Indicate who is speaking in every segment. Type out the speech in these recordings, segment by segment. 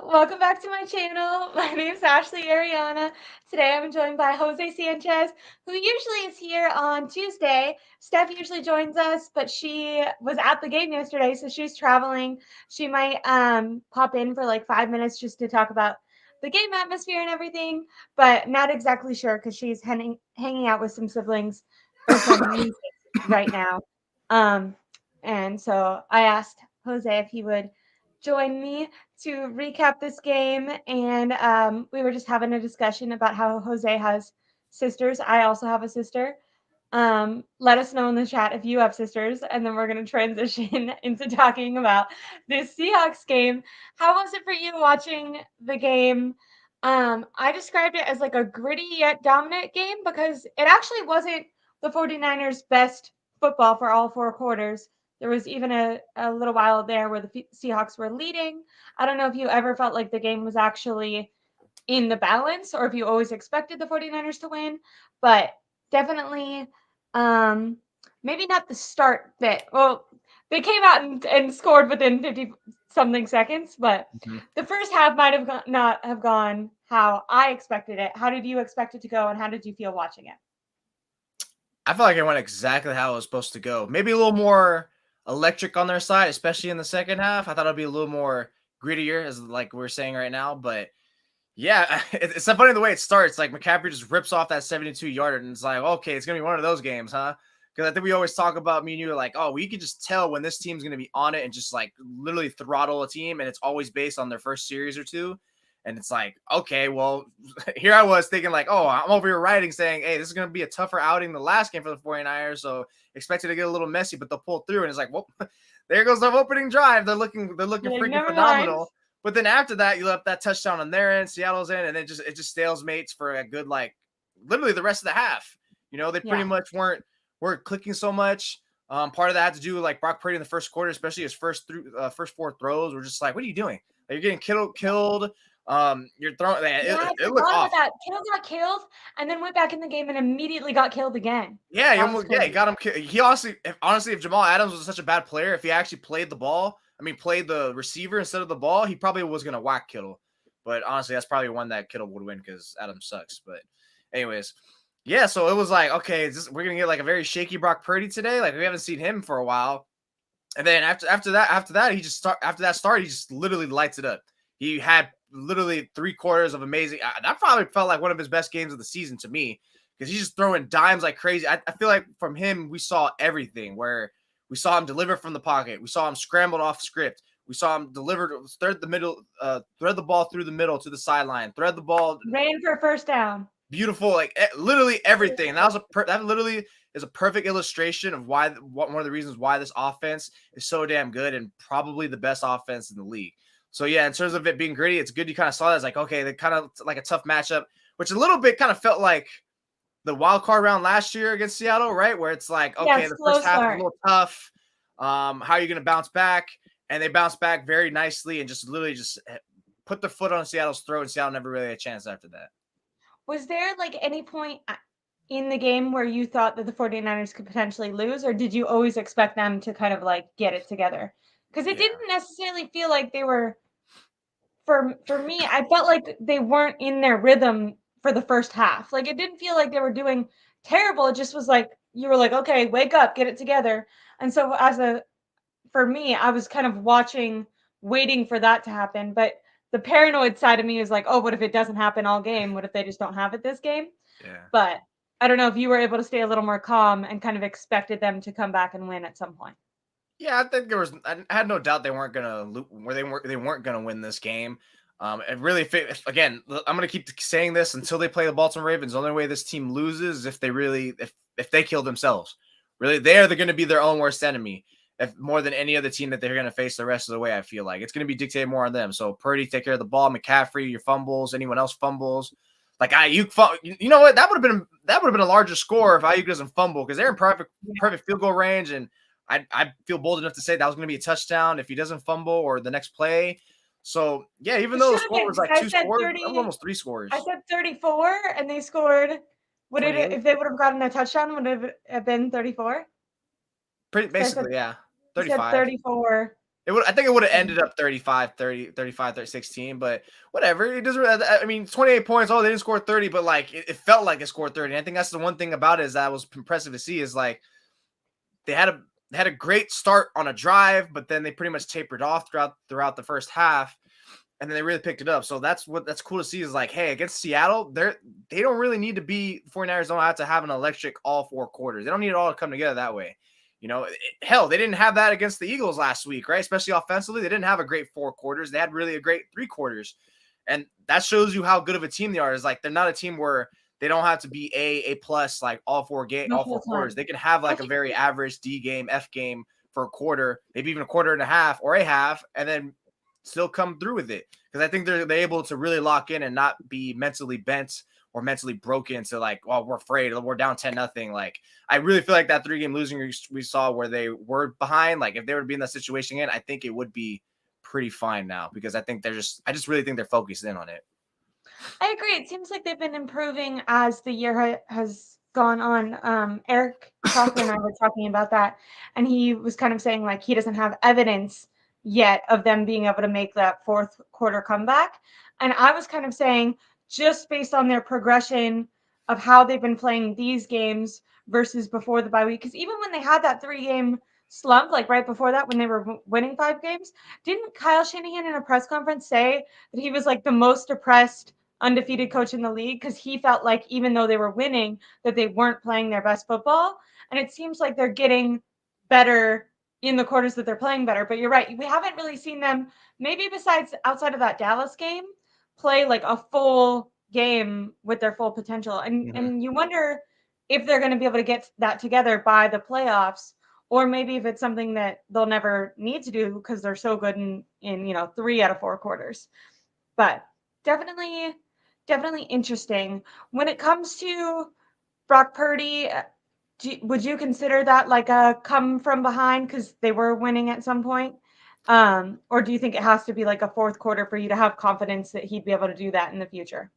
Speaker 1: welcome back to my channel. My name is Ashley Ariana. Today I'm joined by Jose Sanchez, who usually is here on Tuesday. Steph usually joins us, but she was at the game yesterday, so she's traveling. She might pop in for like 5 minutes just to talk about the game atmosphere and everything, but not exactly sure because she's hanging out with some siblings or some nieces right now. Um, and so I asked Jose if he would join me to recap this game. And we were just having a discussion about how Jose has sisters. I also have a sister. Let us know in the chat if you have sisters, and then we're going to transition into talking about this Seahawks game. How was it for you watching the game? I described it as like a gritty yet dominant game because it actually wasn't the 49ers' best football for all four quarters. There was even a little while there where the Seahawks were leading. I don't know if you ever felt like the game was actually in the balance or if you always expected the 49ers to win, but definitely maybe not the start that, well, they came out and scored within 50 something seconds, but the first half might have not have gone how I expected it. How did you expect it to go, and how did you feel watching it?
Speaker 2: I feel like it went exactly how it was supposed to go. Maybe a little more electric on their side, especially in the second half. I thought it'd be a little more grittier, as like we're saying right now. But yeah, it's not funny the way it starts. Like McCaffrey just rips off that 72-yarder, and it's like, okay, it's gonna be one of those games, huh? Because I think we always talk about, me and you, like, oh, we can just tell when this team's gonna be on it and just like literally throttle a team, and it's always based on their first series or two. And it's like, okay, well, here I was thinking like, oh, I'm over here writing saying, hey, this is going to be a tougher outing than the last game for the 49ers. So expected to get a little messy, but they'll pull through. And it's like, well, there goes the opening drive. They're looking freaking phenomenal. But then after that, you left that touchdown on their end, Seattle's end, and it just stalemates for a good, like, literally the rest of the half. You know, they pretty much weren't clicking so much. Part of that had to do with like Brock Purdy in the first quarter, especially his first four throws. We're just like, what are you doing? Like, you're getting killed. You're throwing that. It looked off.
Speaker 1: That Kittle got killed and then went back in the game and immediately got killed again.
Speaker 2: Yeah, he got him. He honestly, if Jamal Adams was such a bad player, if he actually played the ball, played the receiver instead of the ball, he probably was gonna whack Kittle. But honestly, that's probably one that Kittle would win because Adams sucks. But anyways, yeah. So it was like, okay, we're gonna get like a very shaky Brock Purdy today. Like, we haven't seen him for a while. And then after that, he just literally lights it up. He had literally 3 quarters of amazing. That probably felt like one of his best games of the season to me, because he's just throwing dimes like crazy. I feel like from him, we saw everything, where we saw him deliver from the pocket. We saw him scrambled off script. We saw him deliver, thread the ball through the middle to the sideline, thread the ball.
Speaker 1: Ran for a first down.
Speaker 2: Beautiful, like literally everything. And that literally is a perfect illustration of one of the reasons why this offense is so damn good and probably the best offense in the league. So yeah, in terms of it being gritty, it's good you kind of saw that. It's like, okay, they're kind of like a tough matchup, which a little bit kind of felt like the wild card round last year against Seattle, right? Where it's like, okay, the first half is a little tough. How are you going to bounce back? And they bounced back very nicely and just literally just put their foot on Seattle's throat, and Seattle never really had a chance after that.
Speaker 1: Was there like any point in the game where you thought that the 49ers could potentially lose, or did you always expect them to kind of like get it together? Because it didn't necessarily feel like they were, for me, I felt like they weren't in their rhythm for the first half. Like, it didn't feel like they were doing terrible. It just was like, you were like, okay, wake up, get it together. And so for me, I was kind of waiting for that to happen. But the paranoid side of me is like, oh, what if it doesn't happen all game? What if they just don't have it this game?
Speaker 2: Yeah.
Speaker 1: But I don't know if you were able to stay a little more calm and kind of expected them to come back and win at some point.
Speaker 2: Yeah, I think I had no doubt they weren't gonna win this game. It really again, I'm gonna keep saying this until they play the Baltimore Ravens. The only way this team loses is if they kill themselves. Really, they're going to be their own worst enemy. If more than any other team that they're going to face the rest of the way, I feel like it's going to be dictated more on them. So Purdy, take care of the ball. McCaffrey, your fumbles. Anyone else fumbles? Like you know what? That would have been a larger score if Ayuk doesn't fumble, because they're in perfect field goal range, and I feel bold enough to say that was going to be a touchdown if he doesn't fumble or the next play. So yeah, even though the score was like 2 scores, almost 3 scores.
Speaker 1: I said 34, and they scored. If they would have gotten a touchdown, would it have been 34?
Speaker 2: Basically, yeah. 35.
Speaker 1: 34.
Speaker 2: I think it would have ended up 35-16, but whatever. It doesn't. I mean, 28 points. Oh, they didn't score 30, but like it felt like it scored 30. And I think that's the one thing about it is that was impressive to see is like they had a great start on a drive, but then they pretty much tapered off throughout the first half, and then they really picked it up. So that's cool to see is like, hey, against Seattle, they don't really need to be 49ers don't have to have an electric all 4 quarters. They don't need it all to come together that way. Hell, they didn't have that against the Eagles last week, right? Especially offensively, they didn't have a great 4 quarters. They had really a great 3 quarters, and that shows you how good of a team they are. Is like they're not a team where they don't have to be A plus like all four
Speaker 1: The whole
Speaker 2: 4 quarters.
Speaker 1: time.
Speaker 2: They can have like a
Speaker 1: think
Speaker 2: very average D game, F game for a quarter, maybe even a quarter and a half or a half, and then still come through with it. Because I think they're able to really lock in and not be mentally bent or mentally broken to like, well, we're afraid, we're down 10-0. Like, I really feel like that 3-game losing we saw where they were behind, like if they were to be in that situation again, I think it would be pretty fine now because I just really think they're focused in on it.
Speaker 1: I agree. It seems like they've been improving as the year has gone on. Eric Chalker and I were talking about that, and he was kind of saying like he doesn't have evidence yet of them being able to make that fourth quarter comeback. And I was kind of saying just based on their progression of how they've been playing these games versus before the bye week, because even when they had that 3-game slump, like right before that, when they were winning 5 games, didn't Kyle Shanahan in a press conference say that he was like the most depressed undefeated coach in the league because he felt like even though they were winning that they weren't playing their best football, and it seems like they're getting better in the quarters that they're playing better. But you're right, we haven't really seen them, maybe besides outside of that Dallas game, play like a full game with their full potential, and you wonder if they're going to be able to get that together by the playoffs, or maybe if it's something that they'll never need to do because they're so good in 3 out of 4 quarters. But definitely interesting. When it comes to Brock Purdy, would you consider that like a come from behind because they were winning at some point? Or do you think it has to be like a fourth quarter for you to have confidence that he'd be able to do that in the future?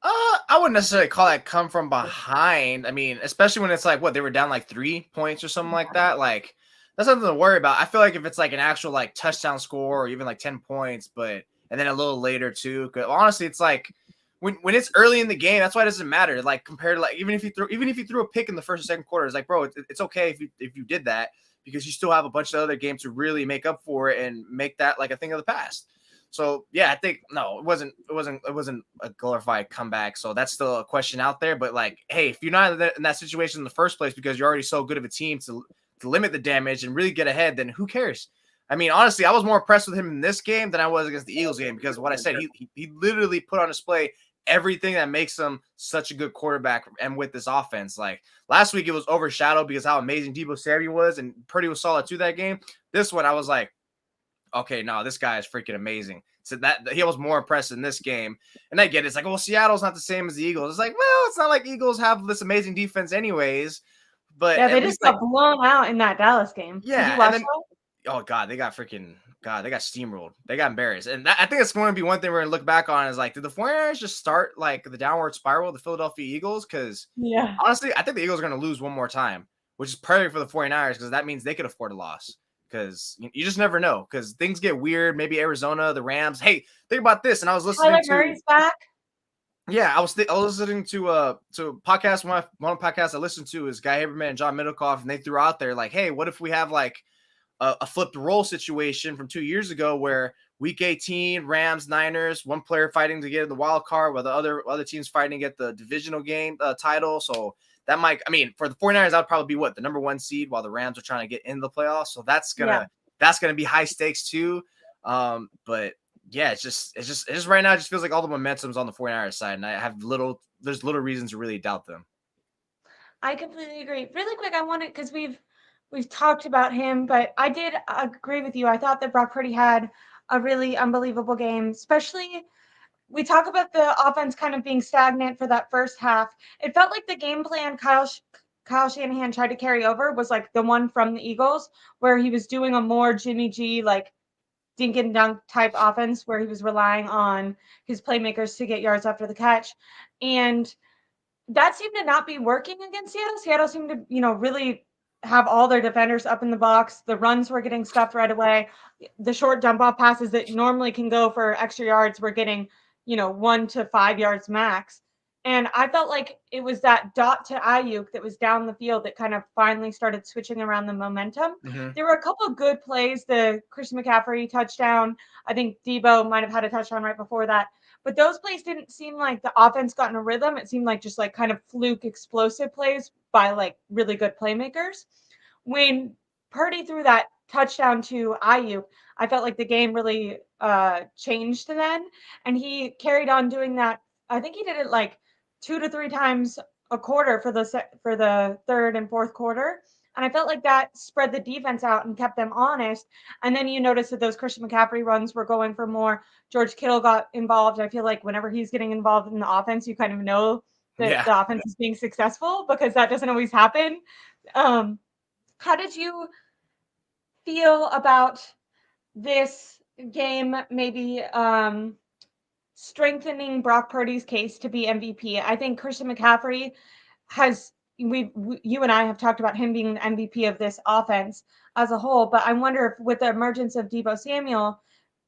Speaker 2: I wouldn't necessarily call that come from behind. I mean, especially when it's like what they were down like 3 points or something like that. Like that's nothing to worry about. I feel like if it's like an actual like touchdown score or even like 10 points, and then a little later too. Cause honestly, it's like when it's early in the game, that's why it doesn't matter. Like compared to like even if you threw a pick in the first or second quarter, it's like, bro, it's okay if you did that because you still have a bunch of other games to really make up for it and make that like a thing of the past. So yeah, I think no, it wasn't a glorified comeback. So that's still a question out there. But like, hey, if you're not in that situation in the first place because you're already so good of a team to limit the damage and really get ahead, then who cares? I mean, honestly, I was more impressed with him in this game than I was against the Eagles game because what I said, he literally put on display everything that makes him such a good quarterback and with this offense. Like last week, it was overshadowed because how amazing Deebo Samuel was and Purdy was solid too that game. This one, I was like, okay, no, this guy is freaking amazing. So that he was more impressed in this game. And I get it. It's like, well, Seattle's not the same as the Eagles. It's like, well, it's not like Eagles have this amazing defense anyways. But
Speaker 1: Yeah,
Speaker 2: at
Speaker 1: they just
Speaker 2: least like,
Speaker 1: got blown out in that Dallas game. Did you
Speaker 2: yeah.
Speaker 1: watch
Speaker 2: And then,
Speaker 1: that?
Speaker 2: oh God, they got steamrolled. They got embarrassed. And I think it's going to be one thing we're going to look back on is like, did the 49ers just start like the downward spiral of the Philadelphia Eagles? Because
Speaker 1: Yeah.
Speaker 2: honestly, I think the Eagles are going to lose one more time, which is perfect for the 49ers because that means they could afford a loss. Because you just never know. Because things get weird. Maybe Arizona, the Rams. Hey, think about this. And I was listening
Speaker 1: Tyler
Speaker 2: to.
Speaker 1: Murray's back.
Speaker 2: Yeah, I was listening to a podcast. One podcast I listened to is Guy Haberman and John Middlecoff, and they threw out there like, hey, what if we have like a flipped role situation from 2 years ago where week 18, Rams, Niners, one player fighting to get in the wild card while the other teams fighting to get the divisional game title. So that might, I mean, for the 49ers, that would probably be what the number 1 seed while the Rams are trying to get into the playoffs. So that's gonna be high stakes too. But yeah, it's just right now it just feels like all the momentum's on the 49ers side, and there's little reason to really doubt them.
Speaker 1: I completely agree. Really quick, I wanted because we've talked about him, but I did agree with you. I thought that Brock Purdy had a really unbelievable game, especially we talk about the offense kind of being stagnant for that first half. It felt like the game plan Kyle Shanahan tried to carry over was like the one from the Eagles, where he was doing a more Jimmy G like dink and dunk type offense, where he was relying on his playmakers to get yards after the catch, and that seemed to not be working against Seattle. Seattle seemed to, really have all their defenders up in the box. The runs were getting stuffed right away. The short dump off passes that normally can go for extra yards were getting, 1 to 5 yards max. And I felt like it was that dot to Ayuk that was down the field that kind of finally started switching around the momentum.
Speaker 2: Mm-hmm.
Speaker 1: There were a couple of good plays. The Christian McCaffrey touchdown. I think Deebo might have had a touchdown right before that. But those plays didn't seem like the offense got in a rhythm. It seemed like just like kind of fluke explosive plays by like really good playmakers. When Purdy threw that touchdown to Ayuk, I felt like the game really changed then. And he carried on doing that. I think he did it like 2 to 3 times a quarter for the third and fourth quarter. And I felt like that spread the defense out and kept them honest. And then you notice that those Christian McCaffrey runs were going for more. George Kittle got involved. I feel like whenever he's getting involved in the offense, you kind of know that the offense is being successful because that doesn't always happen. How did you feel about this game maybe strengthening Brock Purdy's case to be MVP? I think Christian McCaffrey you and I have talked about him being the MVP of this offense as a whole, but I wonder if with the emergence of Deebo Samuel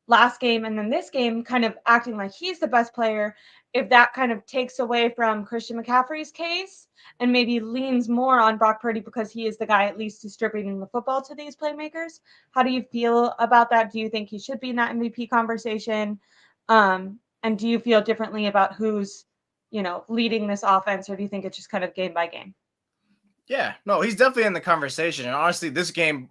Speaker 1: last game and then this game kind of acting like he's the best player, if that kind of takes away from Christian McCaffrey's case and maybe leans more on Brock Purdy because he is the guy at least distributing the football to these playmakers. How do you feel about that? Do you think he should be in that MVP conversation? And do you feel differently about who's, leading this offense, or do you think it's just kind of game by game?
Speaker 2: Yeah, no, he's definitely in the conversation. And honestly, this game,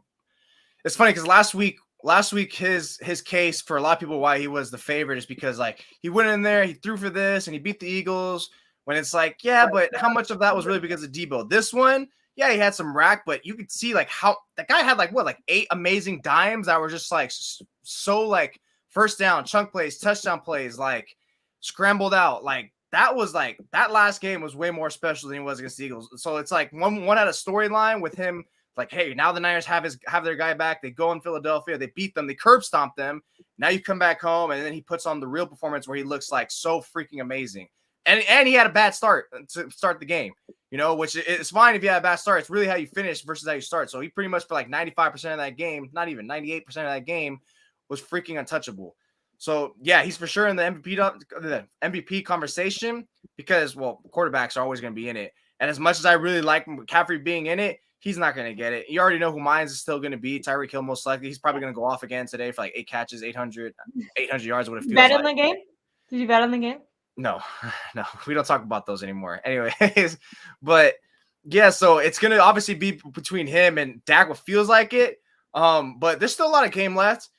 Speaker 2: it's funny because last week his case for a lot of people why he was the favorite is because like he went in there, he threw for this, and he beat the Eagles. When it's like, yeah, but how much of that was really because of Deebo? This one, yeah, he had some rack, but you could see like how that guy had like 8 amazing dimes that were just like so like first down, chunk plays, touchdown plays, like scrambled out. Like that was like that last game was way more special than it was against the Eagles. So it's like one had a storyline with him. Like, hey, now the Niners have their guy back. They go in Philadelphia. They beat them. They curb stomp them. Now you come back home, and then he puts on the real performance where he looks like so freaking amazing. And he had a bad start to start the game, which is fine if you have a bad start. It's really how you finish versus how you start. So he pretty much for like 95% of that game, not even 98% of that game, was freaking untouchable. So, yeah, he's for sure in the MVP conversation because, well, quarterbacks are always going to be in it. And as much as I really like McCaffrey being in it, he's not going to get it. You already know who mine is still going to be. Tyreek Hill, most likely. He's probably going to go off again today for like 8 catches, 800 yards, what it feels
Speaker 1: bet
Speaker 2: like.
Speaker 1: On the game? Did you bet on the game?
Speaker 2: No, we don't talk about those anymore. Anyways, but yeah, so it's going to obviously be between him and Dak, what feels like it. But there's still a lot of game left,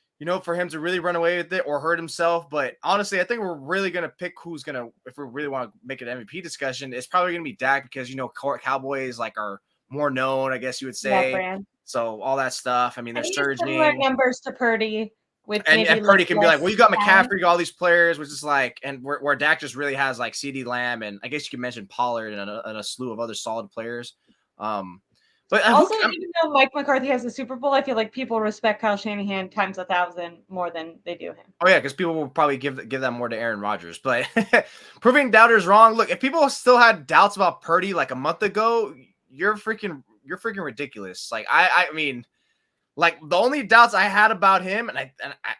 Speaker 2: for him to really run away with it or hurt himself. But honestly, I think we're really going to pick who's going to, if we really want to make an MVP discussion, it's probably going to be Dak because, Cowboys like are more known, I guess you would say. So all that stuff. I mean, they're surging.
Speaker 1: Similar numbers to Purdy.
Speaker 2: And Purdy can be like, well, you got McCaffrey, all these players, which is like, and where Dak just really has like CeeDee Lamb, and I guess you can mention Pollard and a slew of other solid players. But
Speaker 1: also, even though Mike McCarthy has the Super Bowl, I feel like people respect Kyle Shanahan times 1,000 more than they do him.
Speaker 2: Oh yeah, because people will probably give that more to Aaron Rodgers. But proving doubters wrong. Look, if people still had doubts about Purdy like a month ago, you're freaking ridiculous. Like I mean. Like the only doubts I had about him, and I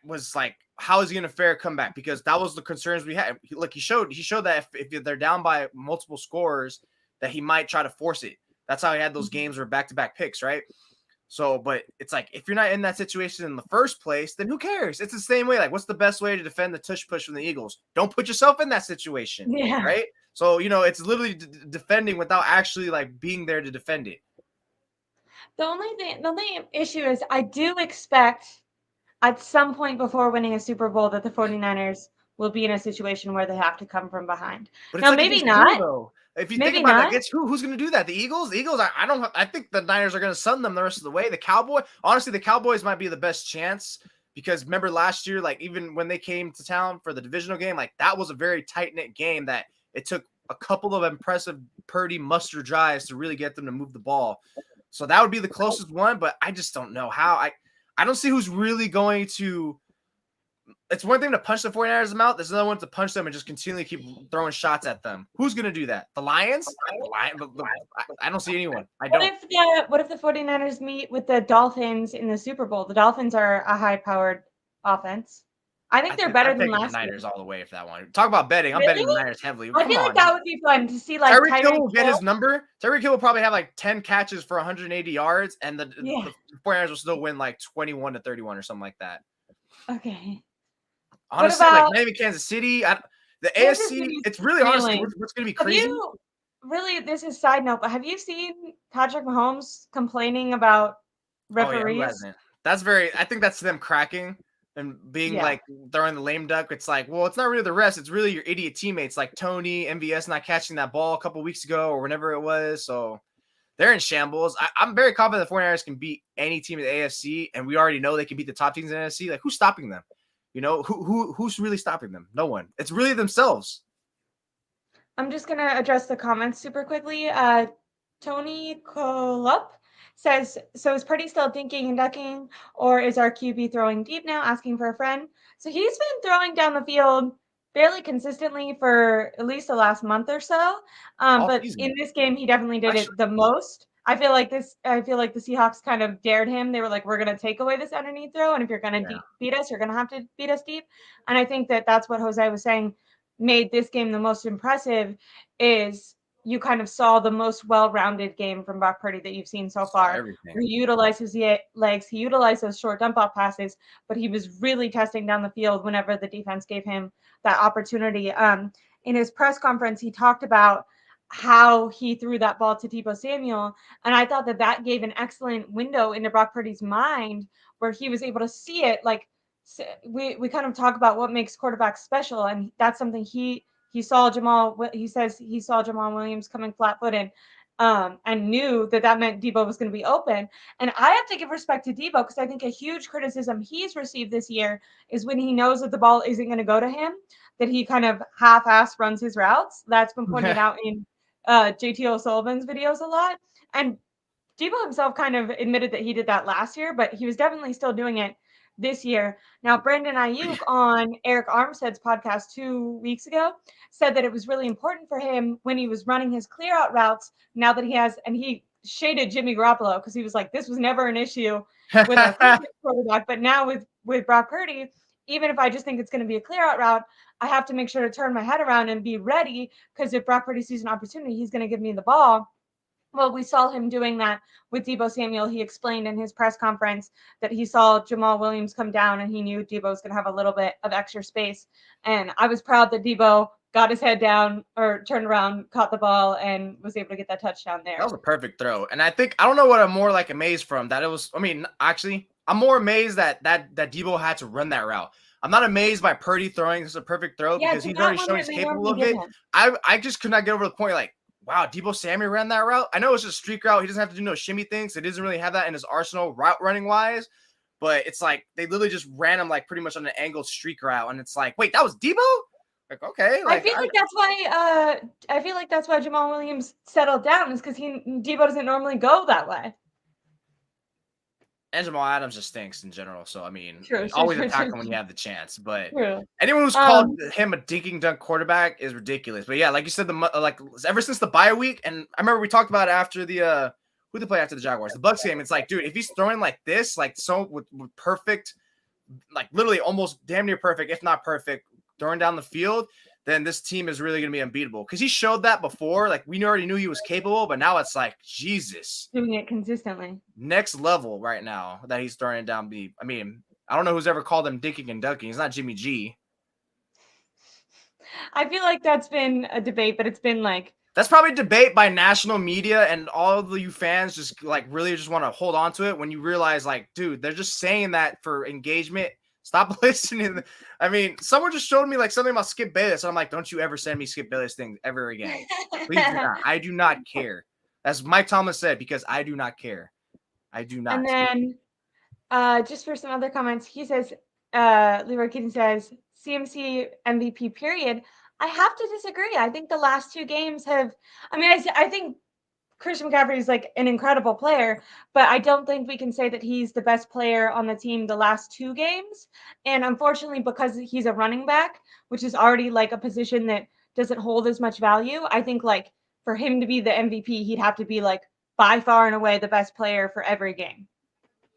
Speaker 2: was like, how is he going to fare a comeback? Because that was the concerns we had. Look, he showed that if they're down by multiple scores, that he might try to force it. That's how he had those games where back-to-back picks, right? So, but it's like if you're not in that situation in the first place, then who cares? It's the same way. Like, what's the best way to defend the tush push from the Eagles? Don't put yourself in that situation, right? So it's literally defending without actually like being there to defend it.
Speaker 1: The only issue is I do expect at some point before winning a Super Bowl that the 49ers will be in a situation where they have to come from behind.
Speaker 2: But
Speaker 1: now, maybe not.
Speaker 2: If you think about it, who's going to do that? The Eagles? The Eagles, I think the Niners are going to sun them the rest of the way. The Cowboys might be the best chance because remember last year, like even when they came to town for the divisional game, like that was a very tight-knit game that it took a couple of impressive Purdy muster drives to really get them to move the ball. So that would be the closest one, but I just don't know how. I don't see who's really going to it's one thing to punch the 49ers in the mouth. There's another one to punch them and just continually keep throwing shots at them. Who's going to do that? The Lions? I don't see anyone. I don't.
Speaker 1: What if the 49ers meet with the Dolphins in the Super Bowl? The Dolphins are a high-powered offense. I think they're better than last
Speaker 2: year.
Speaker 1: The
Speaker 2: Niners all the way for that one. Talk about betting. I'm betting the Niners heavily.
Speaker 1: I feel like that would be fun to see. Like
Speaker 2: Tyreek Hill will get his number. Tyreek Hill will probably have like 10 catches for 180 yards, and the 49ers will still win like 21-31 or something like that.
Speaker 1: Okay.
Speaker 2: Honestly, like maybe Kansas City. The AFC, it's really honestly what's going to be crazy.
Speaker 1: Really, this is side note, but have you seen Patrick Mahomes complaining about referees?
Speaker 2: Oh, yeah, that's I think that's them cracking and being like throwing the lame duck. It's like, well, it's not really the refs. It's really your idiot teammates like Tony, MVS not catching that ball a couple weeks ago or whenever it was. So they're in shambles. I'm very confident the 49ers can beat any team in the AFC, and we already know they can beat the top teams in the NFC. Like, who's stopping them? You know, who's really stopping them? No one. It's really themselves.
Speaker 1: I'm just going to address the comments super quickly. Tony Kolup says, so is Purdy still dinking and ducking, or is our QB throwing deep now, asking for a friend? So he's been throwing down the field fairly consistently for at least the last month or so. But in this game, he definitely did it the most. I feel like the Seahawks kind of dared him. They were like, we're going to take away this underneath throw, and if you're going to beat us, you're going to have to beat us deep. And I think that's what Jose was saying made this game the most impressive is you kind of saw the most well-rounded game from Brock Purdy that you've seen so far. He utilized his legs, he utilized those short dump-off passes, but he was really testing down the field whenever the defense gave him that opportunity. In his press conference, he talked about how he threw that ball to Deebo Samuel, and I thought that gave an excellent window into Brock Purdy's mind where he was able to see it. Like, we kind of talk about what makes quarterbacks special, and that's something he saw he says he saw Jamal Williams coming flat-footed and knew that meant Deebo was going to be open. And I have to give respect to Deebo because I think a huge criticism he's received this year is when he knows that the ball isn't going to go to him, that he kind of half-ass runs his routes. That's been pointed out in JT O'Sullivan's videos a lot. And Deebo himself kind of admitted that he did that last year, but he was definitely still doing it this year. Now, Brandon Ayuk on Eric Armstead's podcast 2 weeks ago said that it was really important for him when he was running his clear out routes. Now that he shaded Jimmy Garoppolo because he was like, this was never an issue with our quarterback, but now with Brock Purdy, even if I just think it's going to be a clear out route, I have to make sure to turn my head around and be ready because if Brock Purdy sees an opportunity, he's going to give me the ball. Well, we saw him doing that with Deebo Samuel. He explained in his press conference that he saw Jamal Williams come down and he knew Deebo was going to have a little bit of extra space. And I was proud that Deebo got his head down or turned around, caught the ball, and was able to get that touchdown there.
Speaker 2: That was a perfect throw. And I don't know what I'm more like amazed from that. I'm more amazed that Deebo had to run that route. I'm not amazed by Purdy throwing this a perfect throw because he's already shown he's capable of it. I just could not get over the point like, wow, Deebo Samuel ran that route. I know it's just a streak route. He doesn't have to do no shimmy things. He doesn't really have that in his arsenal route running wise. But it's like they literally just ran him like pretty much on an angled streak route. And it's like, wait, that was Deebo? Like, okay.
Speaker 1: Like, I feel like that's why Jamal Williams settled down is because Deebo doesn't normally go that way.
Speaker 2: And Jamal Adams just stinks in general. So, I mean, always attack him when you have the chance. But anyone who's called him a dinking dunk quarterback is ridiculous. But yeah, like you said, ever since the bye week, and I remember we talked about it after the who they play after the Jaguars, the Bucs game. It's like, dude, if he's throwing like this, like so with perfect, like literally almost damn near perfect, if not perfect, throwing down the field, then this team is really going to be unbeatable. Because he showed that before. Like, we already knew he was capable, but now it's like, Jesus.
Speaker 1: Doing it consistently.
Speaker 2: Next level right now that he's throwing down. I mean, I don't know who's ever called him dinking and dunking. It's not Jimmy G.
Speaker 1: I feel like that's been a debate, but it's been like...
Speaker 2: That's probably a debate by national media, and all of you fans just like really just want to hold on to it when you realize like, dude, they're just saying that for engagement. Stop listening. I mean, someone just showed me like something about Skip Bayless. And I'm like, don't you ever send me Skip Bayless things ever again. Please do not. I do not care. As Mike Thomas said, because I do not care. I do not.
Speaker 1: And then just for some other comments, he says, Leroy Keaton says, CMC MVP period. I have to disagree. I think the last two games have, I think Christian McCaffrey is like an incredible player, but I don't think we can say that he's the best player on the team the last 2 games. And unfortunately, because he's a running back, which is already like a position that doesn't hold as much value, I think like for him to be the MVP, he'd have to be like by far and away the best player for every game.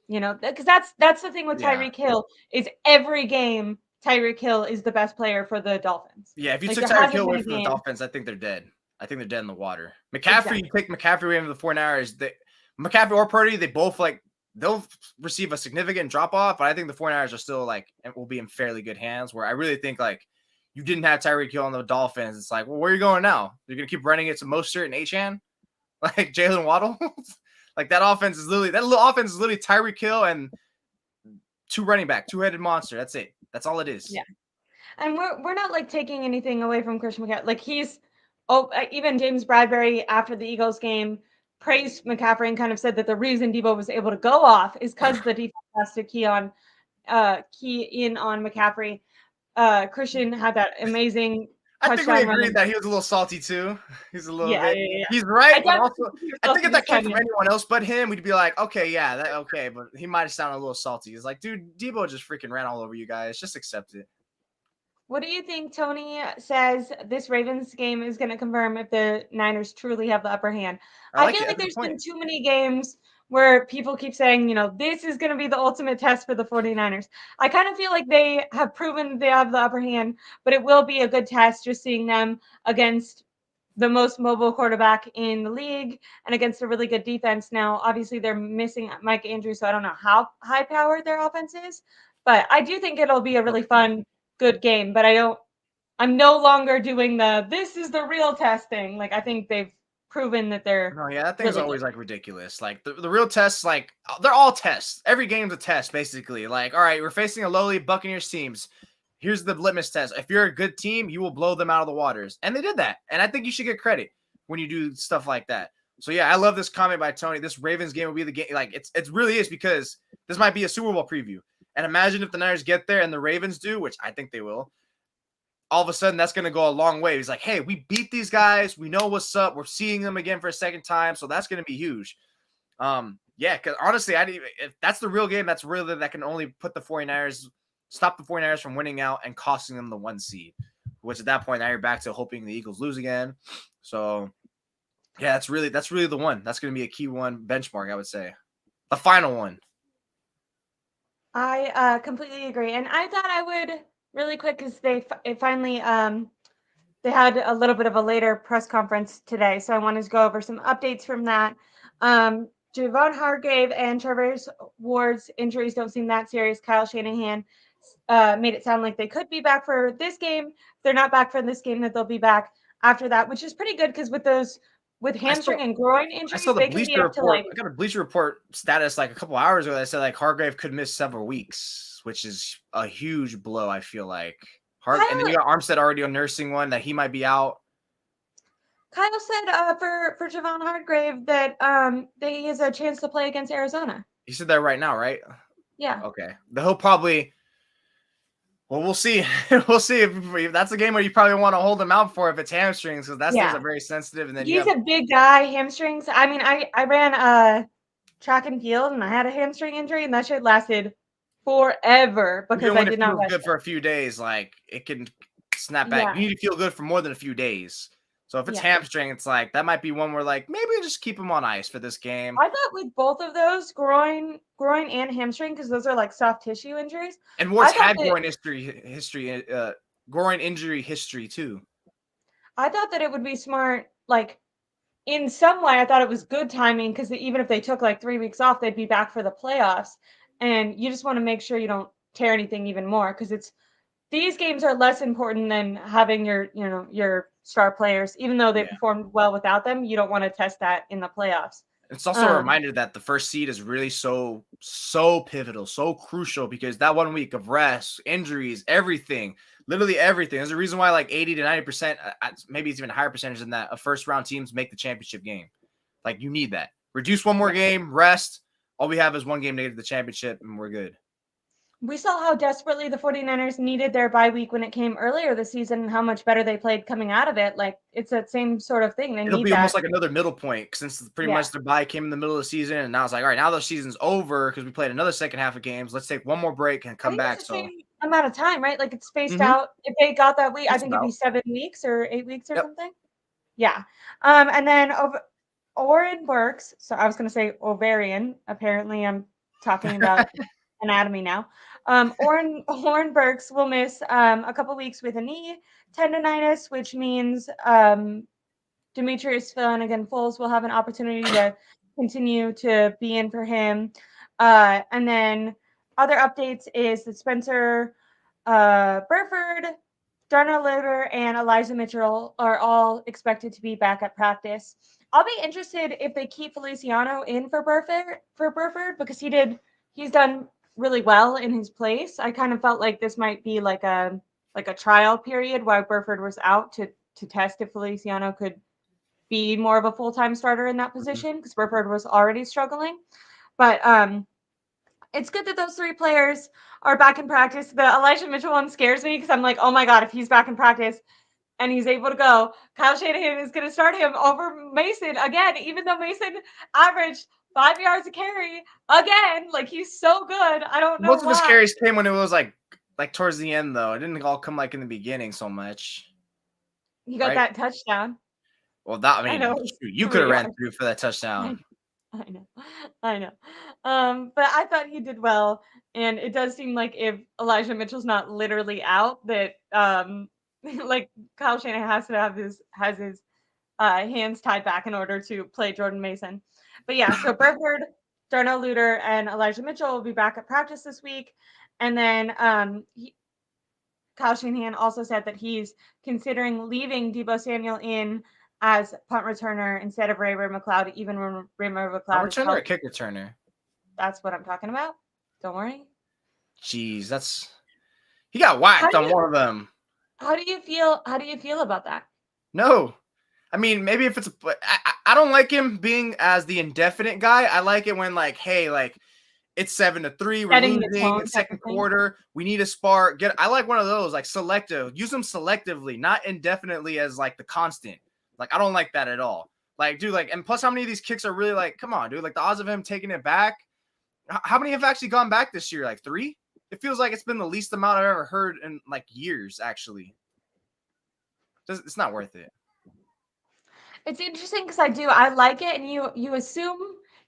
Speaker 1: You know, because that's the thing with
Speaker 2: Yeah.
Speaker 1: Tyreek Hill is every game Tyreek Hill is the best player for the Dolphins.
Speaker 2: Yeah, if you
Speaker 1: Like
Speaker 2: took
Speaker 1: there
Speaker 2: Tyreek
Speaker 1: hasn't
Speaker 2: Hill
Speaker 1: been
Speaker 2: away
Speaker 1: a
Speaker 2: from the
Speaker 1: game.
Speaker 2: Dolphins, I think they're dead. I think they're dead in the water. McCaffrey,
Speaker 1: Exactly.
Speaker 2: you take McCaffrey away from the 49ers, McCaffrey or Purdy, they both they'll receive a significant drop off, but I think the 49ers are still will be in fairly good hands. Where I really think you didn't have Tyreek Hill on the Dolphins. It's like, well, where are you going now? You're gonna keep running it to Mostert and Achane, like Jalen Waddle. Like that offense is literally Tyreek Hill and two-headed monster. That's it. That's all it is.
Speaker 1: Yeah. And we're not like taking anything away from Christian McCaffrey. Like even James Bradbury after the Eagles game praised McCaffrey and kind of said that the reason Deebo was able to go off is because the defense has to key in on McCaffrey. Christian had that amazing
Speaker 2: I think we
Speaker 1: touchdown run.
Speaker 2: agreed that he was a little salty too. He's a little
Speaker 1: Yeah,
Speaker 2: bit.
Speaker 1: yeah.
Speaker 2: He's right, but also I think if that came
Speaker 1: time,
Speaker 2: from anyone else but him, we'd be like, okay, yeah, okay, but he might have sounded a little salty. He's like, dude, Deebo just freaking ran all over you guys. Just accept it.
Speaker 1: What do you think Tony says this Ravens game is going to confirm if the Niners truly have the upper hand?
Speaker 2: I
Speaker 1: I
Speaker 2: like
Speaker 1: feel
Speaker 2: it.
Speaker 1: like
Speaker 2: That's a good
Speaker 1: there's been
Speaker 2: point.
Speaker 1: too many games where people keep saying, this is going to be the ultimate test for the 49ers. I kind of feel like they have proven they have the upper hand, but it will be a good test just seeing them against the most mobile quarterback in the league and against a really good defense. Now, obviously, they're missing Mike Andrews, so I don't know how high powered their offense is, but I do think it'll be a really fun, good game. But I'm no longer doing this is the real testing. Like I think they've proven that they're
Speaker 2: No, yeah, that thing's
Speaker 1: really
Speaker 2: always
Speaker 1: good.
Speaker 2: ridiculous. Like the real tests, they're all tests. Every game's a test, basically. Like, all right, we're facing a lowly Buccaneers teams. Here's the litmus test. If you're a good team, you will blow them out of the waters. And they did that. And I think you should get credit when you do stuff like that. So yeah, I love this comment by Tony. This Ravens game will be the game. Like it really is, because this might be a Super Bowl preview. And imagine if the Niners get there and the Ravens do, which I think they will. All of a sudden, that's going to go a long way. He's like, hey, we beat these guys. We know what's up. We're seeing them again for a second time. So that's going to be huge. Yeah, because honestly, if that's the real game, that can only put stop the 49ers from winning out and costing them the 1 seed, which at that point, now you're back to hoping the Eagles lose again. So yeah, that's really the one. That's going to be a key one benchmark, I would say. The final one.
Speaker 1: I completely agree, and I thought I would really quick because it finally they had a little bit of a later press conference today, so I wanted to go over some updates from that. Javon Hargrave and Travis Ward's injuries don't seem that serious. Kyle Shanahan made it sound like they could be back for this game. If they're not back for this game, that they'll be back after that, which is pretty good because with hamstring and groin
Speaker 2: I saw
Speaker 1: injuries,
Speaker 2: the
Speaker 1: they can be
Speaker 2: Bleacher
Speaker 1: up to
Speaker 2: Report. I got a Bleacher Report status a couple hours ago that said Hargrave could miss several weeks, which is a huge blow. I feel like and then you got Armstead already on nursing one that he might be out.
Speaker 1: Kyle said for Javon Hargrave that he has a chance to play against Arizona.
Speaker 2: He said that right now, right?
Speaker 1: Yeah.
Speaker 2: Okay. He'll probably. Well, we'll see. We'll see if that's a game where you probably want to hold him out for if it's hamstrings, because that things are very sensitive. And then
Speaker 1: he's a big guy, hamstrings. I mean, I ran track and field and I had a hamstring injury and that shit lasted forever because I did not
Speaker 2: feel
Speaker 1: rest
Speaker 2: good for a few days, it can snap back. You need to feel good for more than a few days. So if it's hamstring, it's that might be one where maybe just keep him on ice for this game.
Speaker 1: I thought with both of those, groin and hamstring, because those are soft tissue injuries.
Speaker 2: And Ward's had groin injury history too.
Speaker 1: I thought that it would be smart, in some way, I thought it was good timing because even if they took 3 weeks off, they'd be back for the playoffs. And you just want to make sure you don't tear anything even more because these games are less important than having your star players, even though they performed well without them. You don't want to test that in the playoffs.
Speaker 2: It's also a reminder that the first seed is really so pivotal, so crucial, because that 1 week of rest, injuries, everything, literally everything. There's a reason why 80 to 90%, maybe it's even a higher percentage than that, of first round teams make the championship game. You need that. Reduce one more game, rest. All we have is one game to get to the championship, and we're good.
Speaker 1: We saw how desperately the 49ers needed their bye week when it came earlier this season and how much better they played coming out of it. Like, it's that same sort of thing. They
Speaker 2: It'll
Speaker 1: need
Speaker 2: be almost
Speaker 1: that.
Speaker 2: like another middle point since pretty much their bye came in the middle of the season, and now it's like, all right, now the season's over because we played another second half of games. Let's take one more break and
Speaker 1: I
Speaker 2: come
Speaker 1: think
Speaker 2: back.
Speaker 1: it's the
Speaker 2: So
Speaker 1: same amount of time, right? Like, it's spaced out. If they got that week, I
Speaker 2: just
Speaker 1: think it'd be
Speaker 2: about.
Speaker 1: 7 weeks or 8 weeks or
Speaker 2: Yep.
Speaker 1: something. Yeah. And then Oren Burks. So I was going to say ovarian. Apparently, I'm talking about anatomy now. Oren Burks will miss a couple weeks with a knee tendonitis, which means Demetrius Flanagan-Foles will have an opportunity to continue to be in for him. And then other updates is that Spencer Burford, Darnell Loder, and Elijah Mitchell are all expected to be back at practice. I'll be interested if they keep Feliciano in for Burford because he's done really well in his place. I kind of felt like this might be like a trial period while Burford was out to test if Feliciano could be more of a full-time starter in that position because Burford was already struggling. But it's good that those three players are back in practice. The Elijah Mitchell one scares me because I'm like, oh my God, if he's back in practice and he's able to go, Kyle Shanahan is going to start him over Mason again, even though Mason averaged 5 yards a carry again. Like, he's so good. I don't know
Speaker 2: Most of his
Speaker 1: why.
Speaker 2: carries came when it was like towards the end, though. It didn't all come like in the beginning so much.
Speaker 1: He got
Speaker 2: Right?
Speaker 1: that touchdown.
Speaker 2: Well, that I
Speaker 1: I
Speaker 2: mean,
Speaker 1: know it was
Speaker 2: you could
Speaker 1: 3
Speaker 2: have ran
Speaker 1: yards.
Speaker 2: through for that touchdown.
Speaker 1: I know. I know. But I thought he did well. And it does seem like if Elijah Mitchell's not literally out, that like Kyle Shanahan has to have his hands tied back in order to play Jordan Mason. But yeah, so Burford, Darnell Luter, and Elijah Mitchell will be back at practice this week. And then Kyle Shanahan also said that he's considering leaving Deebo Samuel in as punt returner instead of Ray McLeod, even when Ray
Speaker 2: Punt
Speaker 1: McLeod is
Speaker 2: returner or
Speaker 1: healthy.
Speaker 2: kick returner?
Speaker 1: That's what I'm talking about. Don't worry.
Speaker 2: Jeez, he got whacked on one of them.
Speaker 1: How do you feel? How do you feel about that?
Speaker 2: No. I mean, maybe if it's I don't like him being as the indefinite guy. I like it when like, hey, like it's 7-3, we're
Speaker 1: Setting the
Speaker 2: losing
Speaker 1: tone
Speaker 2: in
Speaker 1: type
Speaker 2: second
Speaker 1: of thing.
Speaker 2: quarter. We need a spark. I like one of those, like selective. Use them selectively, not indefinitely as like the constant. Like, I don't like that at all. Like, dude, like, and plus how many of these kicks are really like, come on, dude, like the odds of him taking it back. How many have actually gone back this year? Like 3? It feels like it's been the least amount I've ever heard in like years, actually. It's not worth it.
Speaker 1: It's interesting because I like it, and you assume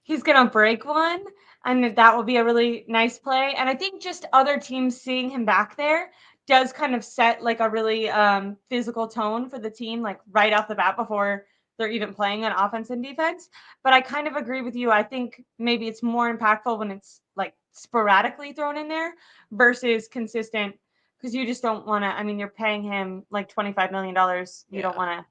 Speaker 1: he's gonna break one, and that will be a really nice play. And I think just other teams seeing him back there does kind of set like a really physical tone for the team, like right off the bat before they're even playing on offense and defense. But I kind of agree with you. I think maybe it's more impactful when it's like sporadically thrown in there versus consistent because you just don't want to. I mean, you're paying him like $25 million. You don't want to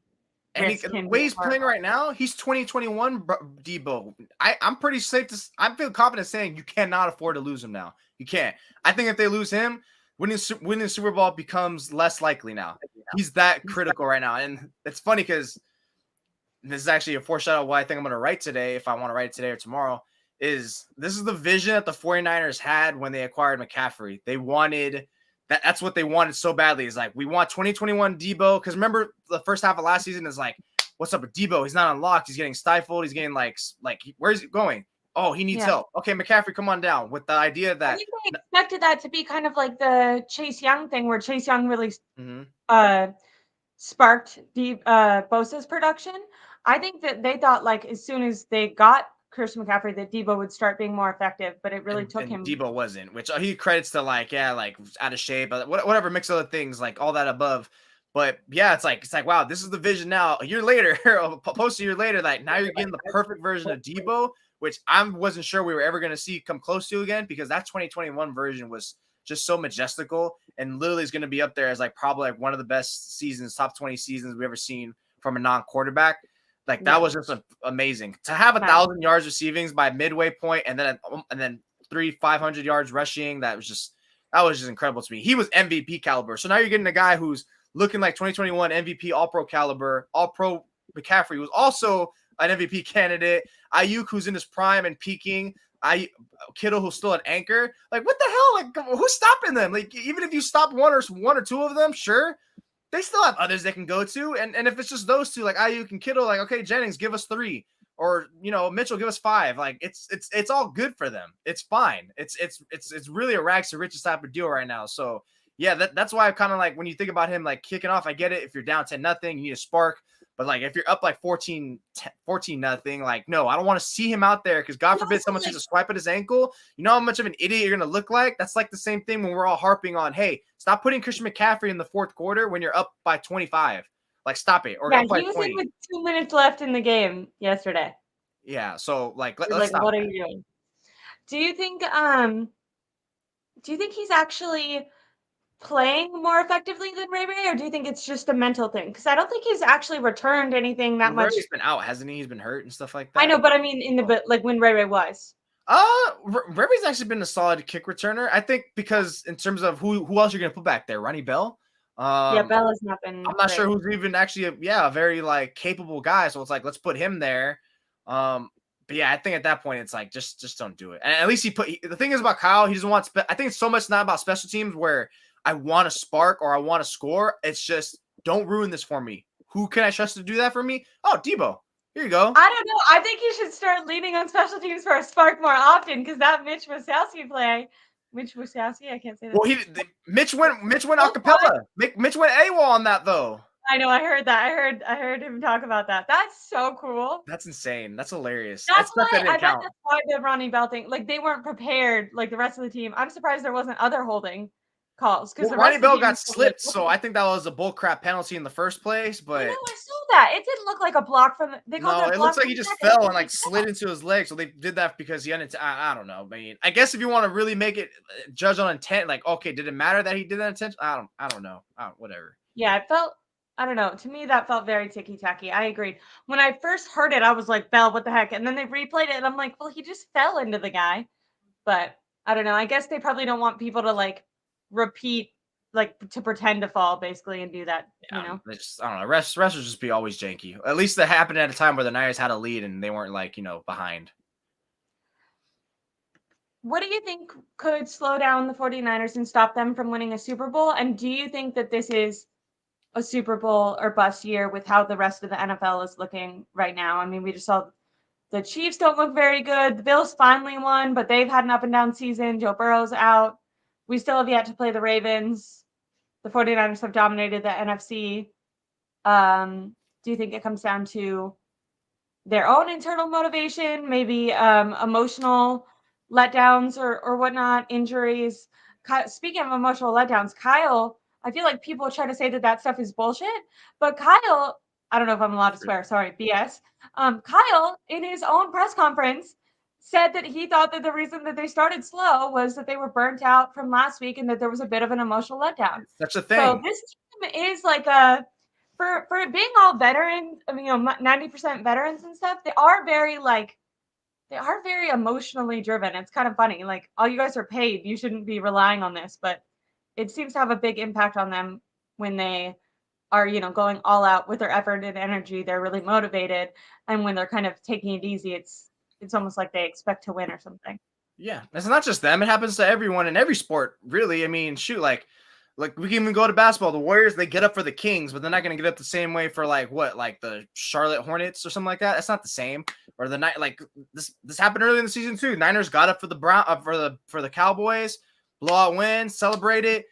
Speaker 2: And
Speaker 1: risk
Speaker 2: the
Speaker 1: him
Speaker 2: way
Speaker 1: being
Speaker 2: he's playing right now, he's 2021 Deebo. I'm pretty safe to. I feel confident saying you cannot afford to lose him now. You can't. I think if they lose him, winning the Super Bowl becomes less likely now. He's that critical right now, and it's funny because this is actually a foreshadow of what I think I'm going to write today. If I want to write it today or tomorrow, this is the vision that the 49ers had when they acquired McCaffrey. They wanted. That's what they wanted so badly. Is like, we want 2021 Deebo. Because remember, the first half of last season is like, what's up with Deebo? He's not unlocked. He's getting stifled. He's getting like where's he going? Oh, he needs help. Okay, McCaffrey, come on down. With the idea that
Speaker 1: I think they expected that to be kind of like the Chase Young thing, where Chase Young really sparked Bosa's production. I think that they thought like as soon as they got Christian McCaffrey that Deebo would start being more effective, but it really took
Speaker 2: and
Speaker 1: him.
Speaker 2: Deebo wasn't, which he credits to like out of shape, whatever, mix other things like all that above. But yeah, it's like wow, this is the vision now. A year later, post a year later, like now you're getting the perfect version of Deebo, which I wasn't sure we were ever going to see come close to again because that 2021 version was just so majestical and literally is going to be up there as like probably like one of the best seasons, top 20 seasons we've ever seen from a non-quarterback. Like that was just amazing to have 1,000 yards receiving by midway point, and then 500 yards rushing. That was just incredible to me. He was MVP caliber. So now you're getting a guy who's looking like 2021 MVP All Pro caliber. All Pro McCaffrey was also an MVP candidate. Ayuk, who's in his prime and peaking. Kittle who's still an anchor. Like, what the hell? Like, who's stopping them? Like, even if you stop one or two of them, sure. They still have others they can go to. And if it's just those two, like Ayuk and Kittle, like, okay, Jennings, give us 3. Or, Mitchell, give us 5. Like, it's all good for them. It's fine. It's really a rags to riches type of deal right now. So yeah, that's why I kind of like, when you think about him like kicking off, I get it. If you're down 10-0, you need a spark. But like, if you're up like 14-0, like, no, I don't want to see him out there, because God forbid someone takes a swipe at his ankle. You know how much of an idiot you're going to look like? That's like the same thing when we're all harping on, hey, stop putting Christian McCaffrey in the fourth quarter when you're up by 25. Like, stop it. Or
Speaker 1: Yeah,
Speaker 2: up by
Speaker 1: he was
Speaker 2: 20.
Speaker 1: in with 2 minutes left in the game yesterday.
Speaker 2: Yeah, so like, let's
Speaker 1: like,
Speaker 2: stop
Speaker 1: what
Speaker 2: that.
Speaker 1: are you doing? Do you think he's actually playing more effectively than Ray Ray, or do you think it's just a mental thing? Because I don't think he's actually returned anything that much.
Speaker 2: Ray's been out, hasn't he? He's been hurt and stuff like that.
Speaker 1: I know, but I mean, like when Ray Ray was.
Speaker 2: Ray's actually been a solid kick returner. I think because in terms of who else you're gonna put back there, Ronnie Bell.
Speaker 1: Yeah, Bell has not been.
Speaker 2: I'm not sure who's even actually a very like capable guy. So it's like, let's put him there. But yeah, I think at that point it's like, just don't do it. And at least the thing is about Kyle, he doesn't want. I think it's so much not about special teams where I want to spark or I want to score. It's just, don't ruin this for me. Who can I trust to do that for me? Oh, Deebo. Here you go.
Speaker 1: I don't know. I think you should start leaning on special teams for a spark more often, because that Mitch Wasowski play. Mitch Wasowski? I can't say that.
Speaker 2: Well, Mitch went acapella. Mitch went AWOL on that though.
Speaker 1: I know. I heard that. I heard him talk about that. That's so cool.
Speaker 2: That's insane. That's hilarious.
Speaker 1: That's why I bet that's why the Ronnie Bell thing. Like, they weren't prepared, like the rest of the team. I'm surprised there wasn't other holding calls, because
Speaker 2: Ronnie Bell got slipped, so I think that was a bullcrap penalty in the first place. But
Speaker 1: I saw that. It didn't look like a block from the.
Speaker 2: It looks like he just fell and like slid into his leg. So they did that because he I don't know. I mean, I guess if you want to really make it judge on intent, like, okay, did it matter that he did that intent? I don't know. Whatever.
Speaker 1: Yeah, it felt. I don't know. To me, that felt very ticky-tacky. I agreed. When I first heard it, I was like, Bell, what the heck? And then they replayed it, and I'm like, well, he just fell into the guy. But I don't know. I guess they probably don't want people to like repeat, like to pretend to fall, basically, and do that.
Speaker 2: Yeah, I don't know. Wrestlers just be always janky. At least that happened at a time where the Niners had a lead and they weren't like, behind.
Speaker 1: What do you think could slow down the 49ers and stop them from winning a Super Bowl? And do you think that this is a Super Bowl or bust year with how the rest of the NFL is looking right now? I mean, we just saw the Chiefs don't look very good. The Bills finally won, but they've had an up and down season. Joe Burrow's out. We still have yet to play the Ravens. The 49ers have dominated the NFC. Do you think it comes down to their own internal motivation, maybe emotional letdowns or whatnot, injuries? Speaking of emotional letdowns, Kyle, I feel like people try to say that stuff is bullshit, but Kyle, I don't know if I'm allowed to swear, sorry, BS. Kyle, in his own press conference, said that he thought that the reason that they started slow was that they were burnt out from last week and that there was a bit of an emotional letdown.
Speaker 2: That's a thing.
Speaker 1: So this team is like for it being all veterans, 90% veterans and stuff, they are very emotionally driven. It's kind of funny. Like, all you guys are paid. You shouldn't be relying on this, but it seems to have a big impact on them when they are, going all out with their effort and energy. They're really motivated. And when they're kind of taking it easy, it's almost like they expect to win or something.
Speaker 2: Yeah. It's not just them. It happens to everyone in every sport, really. I mean, shoot, like we can even go to basketball. The Warriors, they get up for the Kings, but they're not going to get up the same way for like the Charlotte Hornets or something like that. That's not the same. Or the night, like this happened early in the season too. Niners got up for the for the Cowboys, blowout win, celebrate it.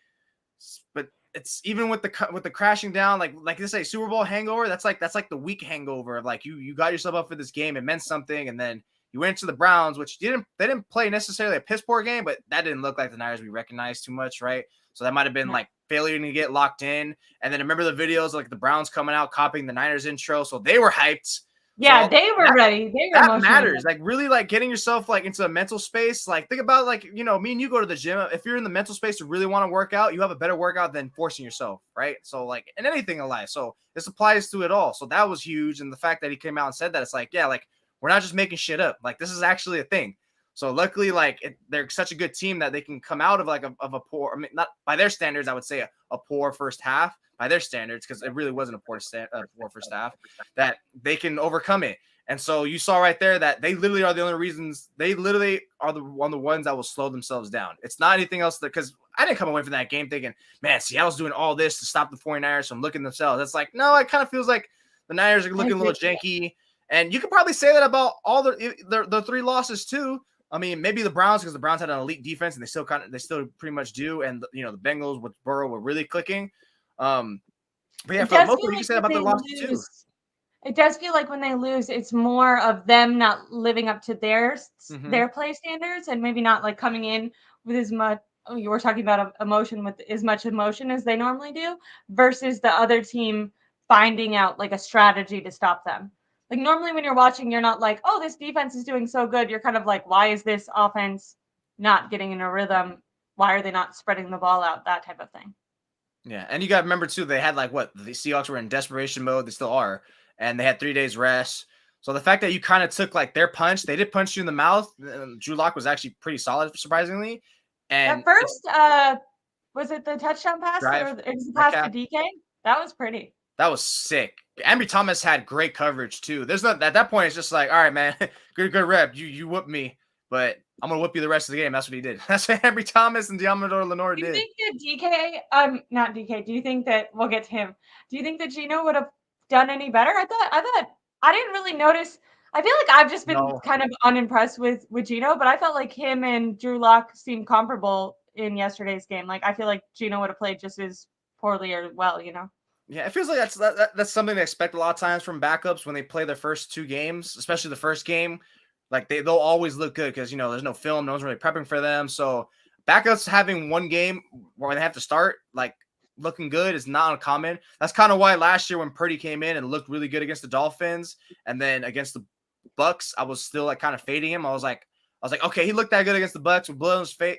Speaker 2: But it's even with the crashing down, like they say, Super Bowl hangover. That's like the week hangover of like you got yourself up for this game. It meant something, and then you went to the Browns, which they didn't play necessarily a piss poor game, but that didn't look like the Niners we recognized too much, right? So that might have been like failure to get locked in. And then remember the videos of, like the Browns coming out copying the Niners intro, so they were hyped.
Speaker 1: Yeah, so they were ready. They were
Speaker 2: that matters. Like really, like getting yourself like into a mental space. Like think about like me and you go to the gym. If you're in the mental space to really want to work out, you have a better workout than forcing yourself, right? So like in anything in life. So this applies to it all. So that was huge. And the fact that he came out and said that, it's like, yeah, like we're not just making shit up. Like this is actually a thing. So luckily, like they're such a good team that they can come out of like a poor. I mean, not by their standards, I would say a poor first half. By their standards, because it really wasn't a poor first half, that they can overcome it. And so you saw right there that they literally are the only reasons. They literally are one of the ones that will slow themselves down. It's not anything else because I didn't come away from that game thinking, man, Seattle's doing all this to stop the 49ers from looking themselves. It's like, no, it kind of feels like the Niners are looking a little janky. And you could probably say that about all the 3 losses too. I mean, maybe the Browns, because the Browns had an elite defense and they still pretty much do. And the Bengals with Burrow were really clicking. But yeah, for the most part, you can say about the losses too.
Speaker 1: It does feel like when they lose, it's more of them not living up to their play standards and maybe not like coming in with as much. Oh, you were talking about emotion with as much emotion as they normally do versus the other team finding out like a strategy to stop them. Like normally when you're watching, you're not like, oh, this defense is doing so good. You're kind of like, why is this offense not getting in a rhythm? Why are they not spreading the ball out? That type of thing.
Speaker 2: Yeah, and you got to remember too, they had the Seahawks were in desperation mode. They still are, and they had 3 days rest. So the fact that you kind of took like their punch, they did punch you in the mouth. Drew Lock was actually pretty solid, surprisingly. And
Speaker 1: at first, was it the touchdown pass or it was the pass to DK? That was pretty.
Speaker 2: That was sick. Ambry Thomas had great coverage too. There's not at that point. It's just like, all right, man, good rep. You whooped me, but I'm gonna whoop you the rest of the game. That's what he did. That's what Ambry Thomas and Diamador Lenore did.
Speaker 1: Do you think that not DK? Do you think that we'll get to him? Do you think that Geno would have done any better? I thought I didn't really notice. I feel like I've just been kind of unimpressed with Geno, but I felt like him and Drew Lock seemed comparable in yesterday's game. Like I feel like Geno would have played just as poorly or well,
Speaker 2: Yeah, it feels like that's something they expect a lot of times from backups when they play their first 2 games, especially the first game. Like they'll always look good because there's no film, no one's really prepping for them. So backups having 1 game where they have to start like looking good is not uncommon. That's kind of why last year when Purdy came in and looked really good against the Dolphins and then against the Bucks, I was still like kind of fading him. I was like, okay, he looked that good against the Bucks with blood on his face.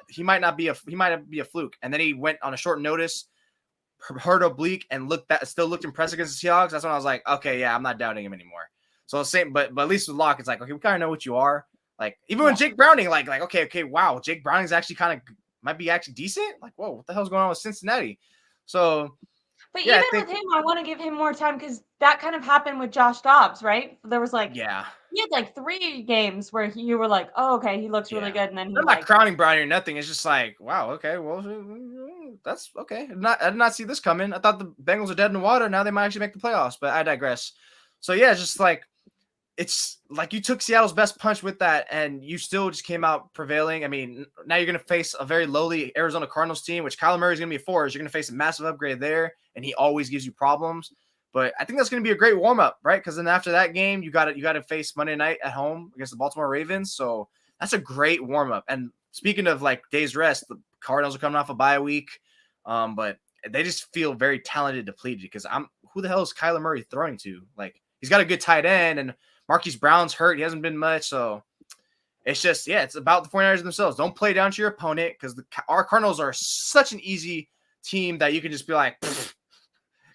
Speaker 2: He might be a fluke. And then he went on a short notice, hurt oblique, and still looked impressive against the Seahawks. That's when I was like, okay, yeah, I'm not doubting him anymore. So same, but at least with Locke, it's like, okay, we kind of know what you are. Like even when Jake Browning, like okay, wow, Jake Browning's actually might be actually decent. Like, whoa, what the hell's going on with Cincinnati? So,
Speaker 1: but yeah, even with him, I want to give him more time because that kind of happened with Josh Dobbs, right? There was like, he had like 3 games where you were like, oh, okay, he looks really good, and then
Speaker 2: I'm not crowning Browning or nothing. It's just like, wow, okay, well, that's okay. I did not see this coming. I thought the Bengals are dead in the water. Now they might actually make the playoffs, but I digress. So yeah, just like. It's like you took Seattle's best punch with that, and you still just came out prevailing. I mean, now you're going to face a very lowly Arizona Cardinals team, which Kyler Murray is going to be a force. You're going to face a massive upgrade there, and he always gives you problems. But I think that's going to be a great warm-up, right? Because then after that game, you got to face Monday night at home against the Baltimore Ravens. So that's a great warm-up. And speaking of like days rest, the Cardinals are coming off a bye week, but they just feel very talented, depleted. Because who the hell is Kyler Murray throwing to? Like he's got a good tight end and Marquise Brown's hurt. He hasn't been much. So it's just, it's about the 49ers themselves. Don't play down to your opponent because our Cardinals are such an easy team that you can just be like,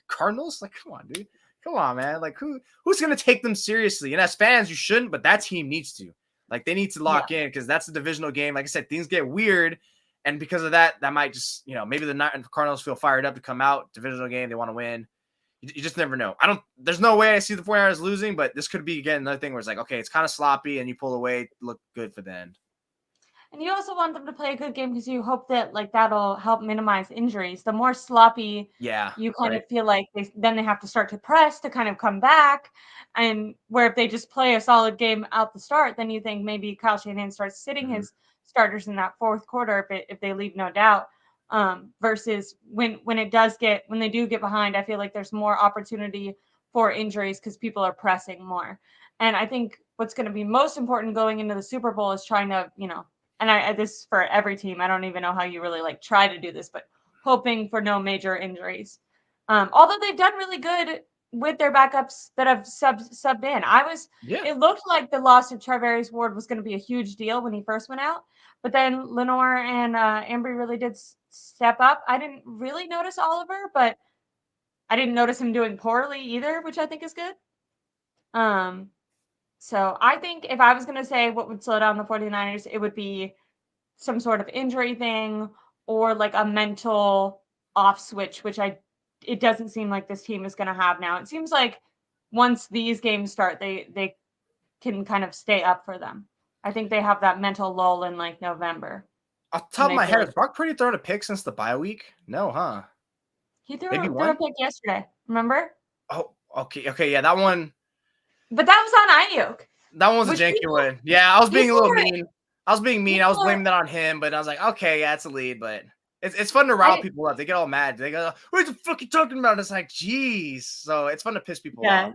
Speaker 2: Cardinals? Like, come on, dude. Come on, man. Like, who's going to take them seriously? And as fans, you shouldn't, but that team needs to. Like, they need to lock in because that's a divisional game. Like I said, things get weird. And because of that, that might just, maybe the Cardinals feel fired up to come out. Divisional game, they want to win. You just never know. There's no way I see the 49ers losing, but this could be, again, another thing where it's like, okay, it's kind of sloppy and you pull away, look good for the end.
Speaker 1: And you also want them to play a good game because you hope that like that'll help minimize injuries. The more sloppy you kind of feel like then they have to start to press to kind of come back. And where if they just play a solid game out the start, then you think maybe Kyle Shanahan starts sitting his starters in that 4th quarter if they leave no doubt. Versus when they do get behind, I feel like there's more opportunity for injuries because people are pressing more. And I think what's going to be most important going into the Super Bowl is trying to, and this is for every team. I don't even know how you really like try to do this, but hoping for no major injuries. Although they've done really good with their backups that have subbed in. It looked like the loss of Charvarius Ward was going to be a huge deal when he first went out, but then Lenore and Ambry really did step up. I didn't really notice Oliver, but I didn't notice him doing poorly either, which I think is good. So I think if I was going to say what would slow down the 49ers, it would be some sort of injury thing or like a mental off switch, which it doesn't seem like this team is going to have now. It seems like once these games start, they can kind of stay up for them. I think they have that mental lull in like November.
Speaker 2: Off the top of my head, has Brock Purdy thrown a pick since the bye week? No, huh?
Speaker 1: He
Speaker 2: Maybe
Speaker 1: threw a
Speaker 2: one?
Speaker 1: pick yesterday. Remember?
Speaker 2: Oh, okay, yeah, that one.
Speaker 1: But that was on Ayuk.
Speaker 2: That one was a
Speaker 1: Which
Speaker 2: janky
Speaker 1: people
Speaker 2: one. Yeah, I was being a little
Speaker 1: are
Speaker 2: mean. I was blaming that on him, but I was like, okay, yeah, it's a lead, but it's fun to rile people up. They get all mad. They go, "What the fuck you talking about?" And it's like, geez. So it's fun to piss people off.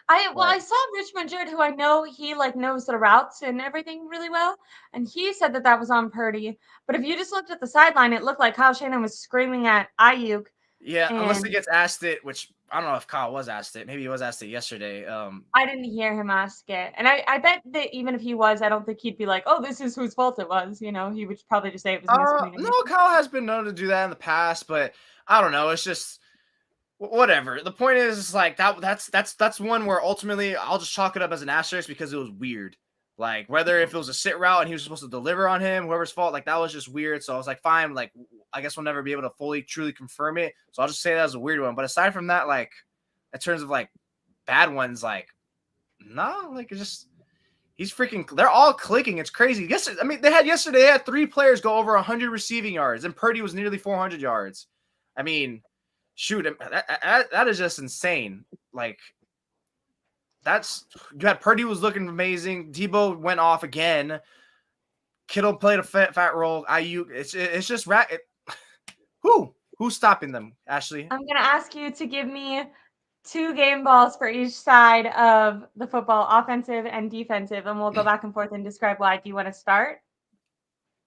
Speaker 1: I saw Richmond Jared, who I know he like knows the routes and everything really well, and he said that was on Purdy. But if you just looked at the sideline, it looked like Kyle Shanahan was screaming at Ayuk.
Speaker 2: Yeah, unless he gets asked it, which I don't know if Kyle was asked it. Maybe he was asked it yesterday.
Speaker 1: I didn't hear him ask it, and I bet that even if he was, I don't think he'd be like, "Oh, this is whose fault it was." You know, he would probably just say it was miscommunication.
Speaker 2: No, Kyle has been known to do that in the past, but I don't know. It's just whatever. The point is like that's one where ultimately I'll just chalk it up as an asterisk because it was weird. Like whether if it was a sit route and he was supposed to deliver on him, whoever's fault, like that was just weird. So I was like, fine, like I guess we'll never be able to fully truly confirm it. So I'll just say that was a weird one. But aside from that, like in terms of like bad ones, like no, like it's just he's freaking. They're all clicking. It's crazy. Yes, I mean they had 3 players go over 100 receiving yards, and Purdy was nearly 400 yards. I mean, shoot, that is just insane. Like you had Purdy was looking amazing. Deebo went off again. Kittle played a fat role. IU, it's just who's stopping them? Ashley,
Speaker 1: I'm gonna ask you to give me 2 game balls for each side of the football, offensive and defensive, and we'll go back and forth and describe why. Do you want to start?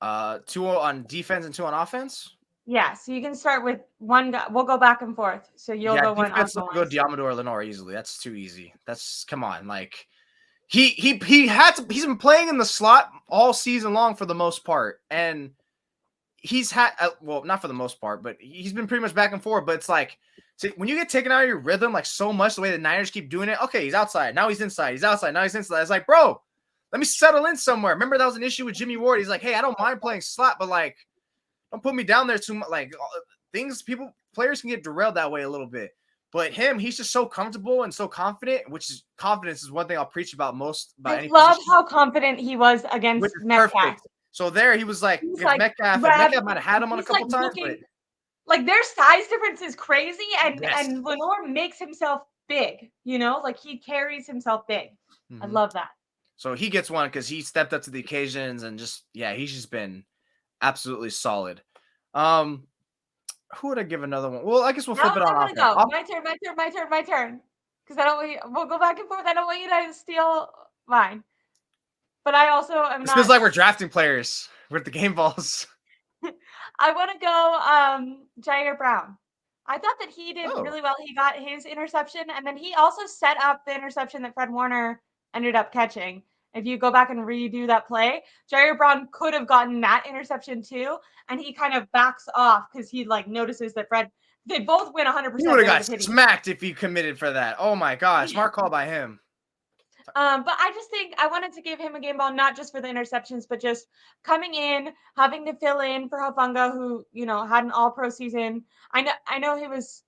Speaker 2: 2 on defense and 2 on offense.
Speaker 1: Yeah, so you can start with one guy. We'll go back and forth. So you'll go one. I'll
Speaker 2: go one. Go Diamondor or Lenore easily. That's too easy. That's come on. Like he's been playing in the slot all season long for the most part, and he's had well, not for the most part, but he's been pretty much back and forth. But it's like when you get taken out of your rhythm like so much, the way the Niners keep doing it. Okay, he's outside. Now he's inside. He's outside. Now he's inside. It's like, bro, let me settle in somewhere. Remember that was an issue with Jimmy Ward. He's like, hey, I don't mind playing slot, but like, don't put me down there too much. Like players can get derailed that way a little bit. But he's just so comfortable and so confident, confidence is one thing I'll preach about most.
Speaker 1: I love how confident he was against Metcalf. Perfect.
Speaker 2: So there he was like Metcalf. Metcalf might have had him on a couple times, but
Speaker 1: like their size difference is crazy, and Lenore makes himself big. You know, like he carries himself big. Mm-hmm. I love that.
Speaker 2: So he gets one because he stepped up to the occasions and he's just been absolutely solid. Who would I give another one? Well, I guess we'll flip it on.
Speaker 1: My turn. Because we'll go back and forth. I don't want you to steal mine. But I also am not.
Speaker 2: It feels like we're drafting players with the game balls.
Speaker 1: I want to go Jair Brown. I thought that he did really well. He got his interception, and then he also set up the interception that Fred Warner ended up catching. If you go back and redo that play, Jair Brown could have gotten that interception too, and he kind of backs off because he like notices that they both win 100%.
Speaker 2: He would have got smacked if he committed for that. Oh my gosh, smart call by him.
Speaker 1: But I just think I wanted to give him a game ball, not just for the interceptions, but just coming in, having to fill in for Hufanga, who, had an all-pro season. I know he was,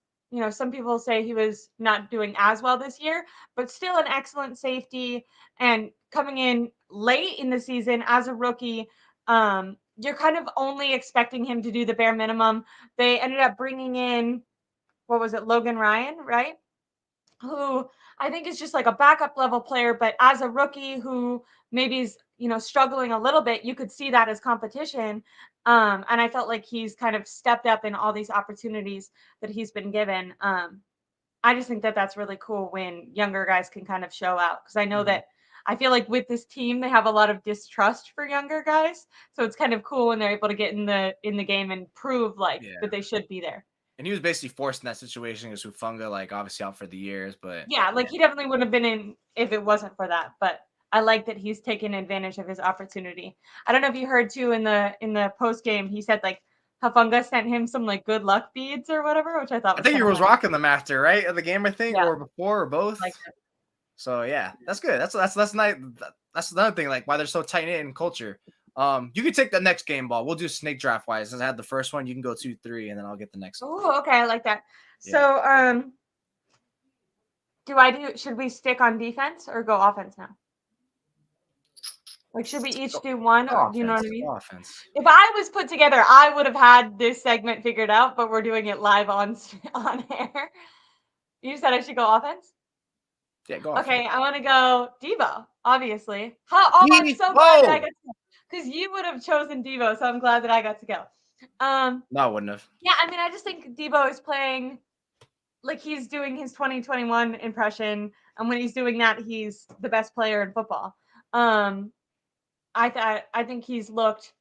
Speaker 1: some people say he was not doing as well this year, but still an excellent safety. And coming in late in the season as a rookie, you're kind of only expecting him to do the bare minimum. They ended up bringing in, Logan Ryan, right? Who I think is just like a backup level player, but as a rookie who maybe is, struggling a little bit, you could see that as competition. And I felt like he's kind of stepped up in all these opportunities that he's been given. I just think that that's really cool when younger guys can kind of show out, because I know that I feel like with this team, they have a lot of distrust for younger guys. So it's kind of cool when they're able to get in the game and prove that they should be there.
Speaker 2: And he was basically forced in that situation because Hufanga, obviously out for the years, but
Speaker 1: he definitely wouldn't have been in if it wasn't for that. But I like that he's taken advantage of his opportunity. I don't know if you heard too in the post game, he said Hufanga sent him some good luck beads or whatever, which I thought was.
Speaker 2: I think he was rocking them after of the game, I think, or before or both. So yeah, that's good. That's nice. That's another thing, why they're so tight knit in culture. You can take the next game ball. We'll do snake draft wise. Since I had the first one, you can go 2-3, and then I'll get the next one.
Speaker 1: Oh, okay, I like that. Yeah. So, Should we stick on defense or go offense now? Like, should we each do one, or do you know what I mean?
Speaker 2: Offense.
Speaker 1: If I was put together, I would have had this segment figured out, but we're doing it live on air. You said I should go offense?
Speaker 2: Yeah, go
Speaker 1: Okay,
Speaker 2: offense.
Speaker 1: I want to go Deebo, obviously. I'm so glad that I got to go, because you would have chosen Deebo, so I'm glad that I got to go.
Speaker 2: No, I wouldn't have.
Speaker 1: Yeah, I mean, I just think Deebo is playing like he's doing his 2021 impression, and when he's doing that, he's the best player in football. I think he's looked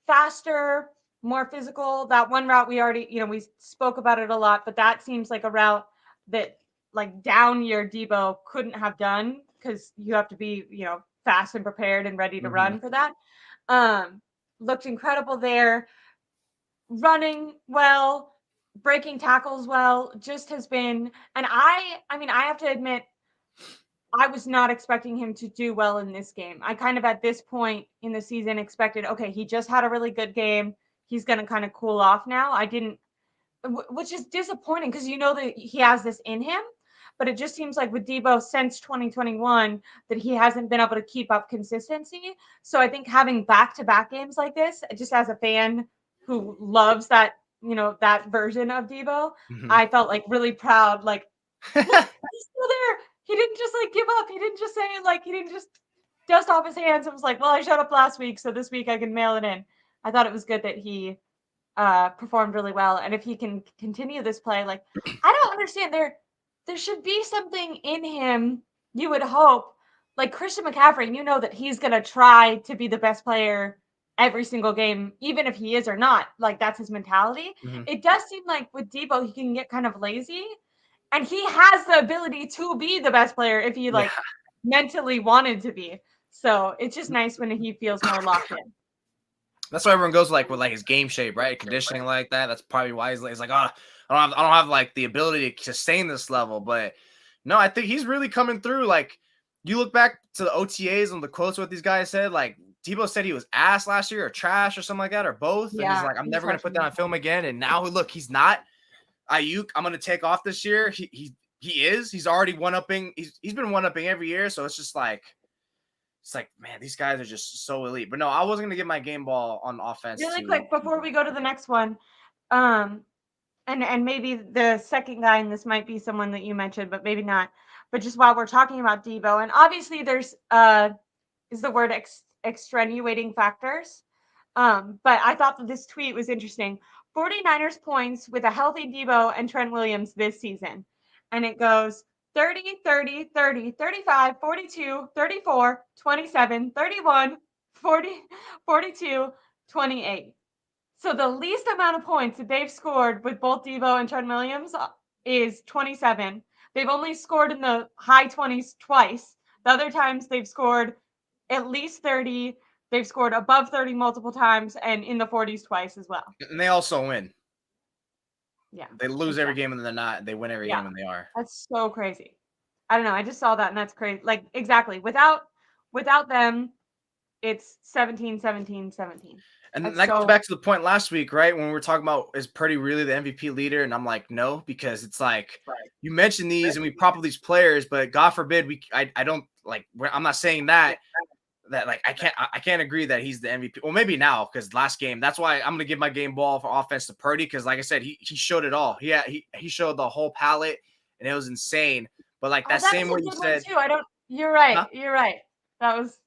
Speaker 1: faster, more physical. That one route we already, we spoke about it a lot, but that seems like a route that like down year Deebo couldn't have done, because you have to be, fast and prepared and ready to run for that. Looked incredible there, running well, breaking tackles well, just has been, and I mean, I have to admit, I was not expecting him to do well in this game. I kind of at this point in the season expected, okay, he just had a really good game. He's going to kind of cool off now. I didn't, which is disappointing, because you know that he has this in him, but it just seems like with Deebo since 2021 that he hasn't been able to keep up consistency. So I think having back-to-back games like this, just as a fan who loves that, that version of Deebo, I felt like really proud, like, look, he's still there. He didn't just like give up. He didn't just say, like, he didn't just dust off his hands and was like, well, I showed up last week, so this week I can mail it in. I thought it was good that he performed really well. And if he can continue this play, like, I don't understand. There should be something in him, you would hope. Like Christian McCaffrey, you know that he's gonna try to be the best player every single game, even if he is or not. Like, that's his mentality. It does seem like with Deebo, he can get kind of lazy. And he has the ability to be the best player if he like mentally wanted to be. So it's just nice when he feels more locked in.
Speaker 2: That's why everyone goes like with like his game shape, right? Conditioning like that. That's probably why he's like, oh, I don't have like the ability to sustain this level. But no, I think he's really coming through. Like, you look back to the OTAs and the quotes what these guys said, like Deebo said he was ass last year or trash or something like that, or both. Yeah, and he's like, I'm never gonna put that on film again. And now look, he's not. Ayuk, I'm gonna take off this year. He is. He's already one-upping. He's been one-upping every year. So it's just like, man, these guys are just so elite. But no, I wasn't gonna get my game ball on offense.
Speaker 1: Really quick before we go to the next one, and maybe the second guy, and this might be someone that you mentioned, but maybe not. But just while we're talking about Deebo, and obviously there's is the word extenuating factors. But I thought that this tweet was interesting. 49ers points with a healthy Deebo and Trent Williams this season. And it goes 30, 30, 30, 35, 42, 34, 27, 31, 40, 42, 28. So the least amount of points that they've scored with both Deebo and Trent Williams is 27. They've only scored in the high 20s twice. The other times they've scored at least 30. They've scored above 30 multiple times and in the 40s twice as well.
Speaker 2: And they also win.
Speaker 1: Yeah.
Speaker 2: They lose every game and they're not. They win every game when they are.
Speaker 1: That's so crazy. I don't know. I just saw that and that's crazy. Like, exactly. Without them, it's 17, 17, 17.
Speaker 2: And that goes back to the point last week, right? When we were talking about, is Purdy really the MVP leader? And I'm like, no, because it's like, you mentioned these and we prop up these players, but God forbid I don't like, I'm not saying that like I can't agree that he's the MVP. Well, maybe now, because last game, that's why I'm gonna give my game ball for offense to Purdy, because like I said, he showed it all. He showed the whole palette and it was insane. But like that same way you said
Speaker 1: too. You're right. Huh? You're right. That was